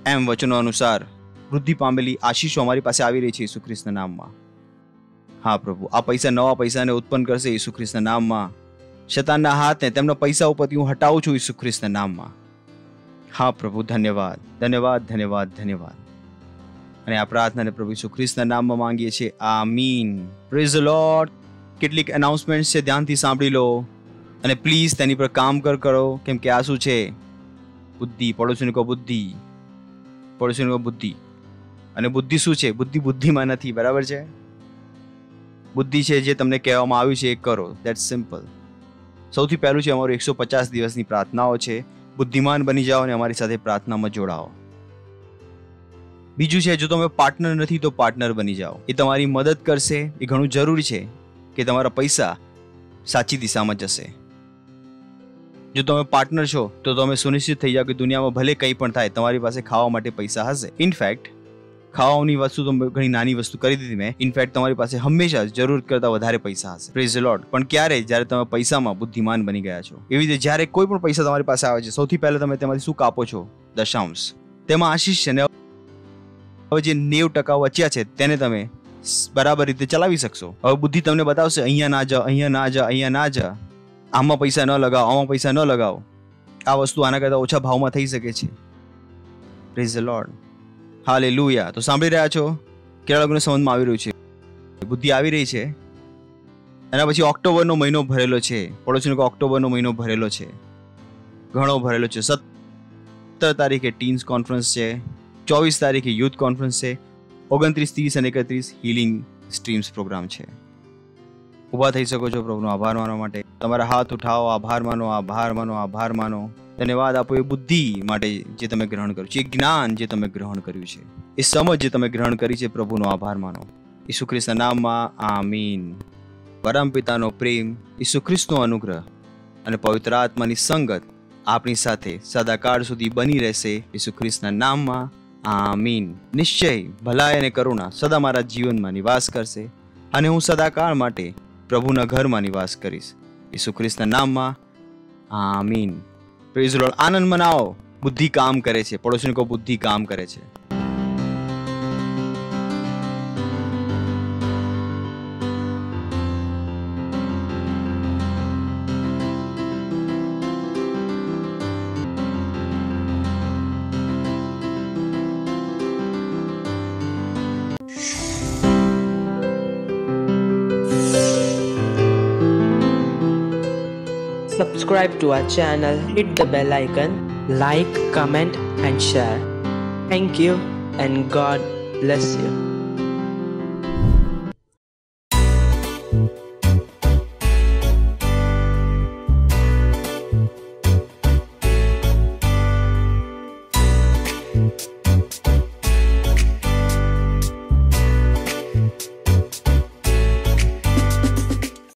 એમ વચનો અનુસાર વૃદ્ધિ પામેલી આશીષો અમારી પાસે આવી રહી છે ઈસુ ખ્રિસ્તના નામમાં. હા પ્રભુ, આ પૈસા નવા પૈસાને ઉત્પન્ન કરશે ઈસુ ખ્રિસ્તના નામમાં. શૈતાનના હાથને તેમના પૈસા ઉપરથી હું હટાવું છું ઈસુ ખ્રિસ્તના નામમાં. હા પ્રભુ, ધન્યવાદ, ધન્યવાદ, ધન્યવાદ, ધન્યવાદ. અને આ પ્રાર્થનાને પ્રભુ ઈસુ ખ્રિસ્તના નામમાં માંગીએ છીએ. આમીન. Praise the Lord. કેટલીક એનાઉન્સમેન્ટ છે, ધ્યાનથી સાંભળી લો અને પ્લીઝ તેની પર કામ કરો, કેમ કે આ શું છે? બુદ્ધિ. પડોશીને કહો બુદ્ધિ. પડોશીને કહો બુદ્ધિ. અને બુદ્ધિ શું છે? બુદ્ધિ બુદ્ધિમાં નથી, બરાબર છે? બુદ્ધિ છે જે તમને કહેવામાં આવ્યું છે એ કરો. That's simple. સૌથી પહેલું છે અમારું 150 દિવસની પ્રાર્થનાઓ છે. બુદ્ધિમાન બની જાઓ અને અમારી સાથે પ્રાર્થનામાં જોડાઓ. બીજું છે, જો તમે પાર્ટનર નથી તો પાર્ટનર બની જાઓ. એ તમારી મદદ કરશે. એ ઘણું જરૂરી છે કે તમારા પૈસા સાચી દિશામાં જશે. જો તમે પાર્ટનર છો તો તમે સુનિશ્ચિત થઈ જાઓ કે દુનિયામાં ભલે કંઈ પણ થાય, તમારી પાસે ખાવા માટે પૈસા હશે. ઇનફેક્ટ ખાવાની વસ્તુ તો ઘણી નાની વસ્તુ કરી દીધી મેં. ઇનફેક્ટ તમારી પાસે હંમેશા જરૂર કરતા વધારે પૈસા હશે. Praise the lord. પણ ક્યારે? જ્યારે તમે પૈસામાં બુદ્ધિમાન બની ગયા છો. એવી રીતે જ્યારે કોઈ પણ પૈસા તમારી પાસે આવે છે, સૌથી પહેલા તમે તેમાંથી શું કાપો છો? દશાંશ. તેમાં આશીષ છે ને હવે જે 90% બચ્યા છે તેને તમે બરાબર રીતે ચલાવી શકશો. હવે બુદ્ધિ તમને બતાવશે અહીંયા ના જા, અહીંયા ના જા, અહીંયા ના જા, આમાં પૈસા ન લગાવો, આમાં પૈસા ન લગાવો. આ વસ્તુ આના કરતાં ઓછા ભાવમાં થઈ શકે છે. Praise the Lord. હાલેલુયા. તો સાંભળી રહ્યા છો? કેટલા લોકોને સમજમાં આવી રહ્યું છે? બુદ્ધિ આવી રહી છે. એના પછી ઓક્ટોબરનો મહિનો ભરેલો છે. પડોશીનો ઓક્ટોબરનો મહિનો ભરેલો છે, ઘણો ભરેલો છે. 17 તારીખે ટીન્સ કોન્ફરન્સ છે, 24 તારીખે યુથ કોન્ફરન્સ છે, 29, 30 અને 31 હીલિંગ સ્ટ્રીમ્સ પ્રોગ્રામ છે. ઊભા થઈ શકો છો પ્રભુનો આભાર માનવા માટે. તમારા હાથ ઉઠાવો, આભાર માનો, આભાર માનો, આભાર માનો. ધન્યવાદ આપો એ બુદ્ધિ માટે જે તમે ગ્રહણ કર્યું છે, એ જ્ઞાન જે તમે ગ્રહણ કર્યું છે, એ સમજ જે તમે ગ્રહણ કરી છે. પ્રભુનો આભાર માનો. ઈસુ ખ્રિસ્તના નામમાં આમીન. પરમ પિતાનો પ્રેમ, ઈસુ ખ્રિસ્તનો અનુગ્રહ અને પવિત્ર આત્માની સંગત આપણી સાથે સદાકાળ સુધી બની રહેશે. ઈસુ ખ્રિસ્તના નામમાં આમીન. નિશ્ચય ભલાઈ અને કરુણા સદા મારા જીવનમાં નિવાસ કરશે અને હું સદાકાળ માટે પ્રભુના ઘરમાં નિવાસ કરીશ. ઈસુ ખ્રિસ્તના નામમાં આમીન. Praise the Lord. આનંદ મનાવો. બુદ્ધિ કામ કરે છે. પડોશીને કહો બુદ્ધિ કામ કરે છે. Subscribe to our channel, hit the bell icon, like, comment and share. Thank you and God bless you.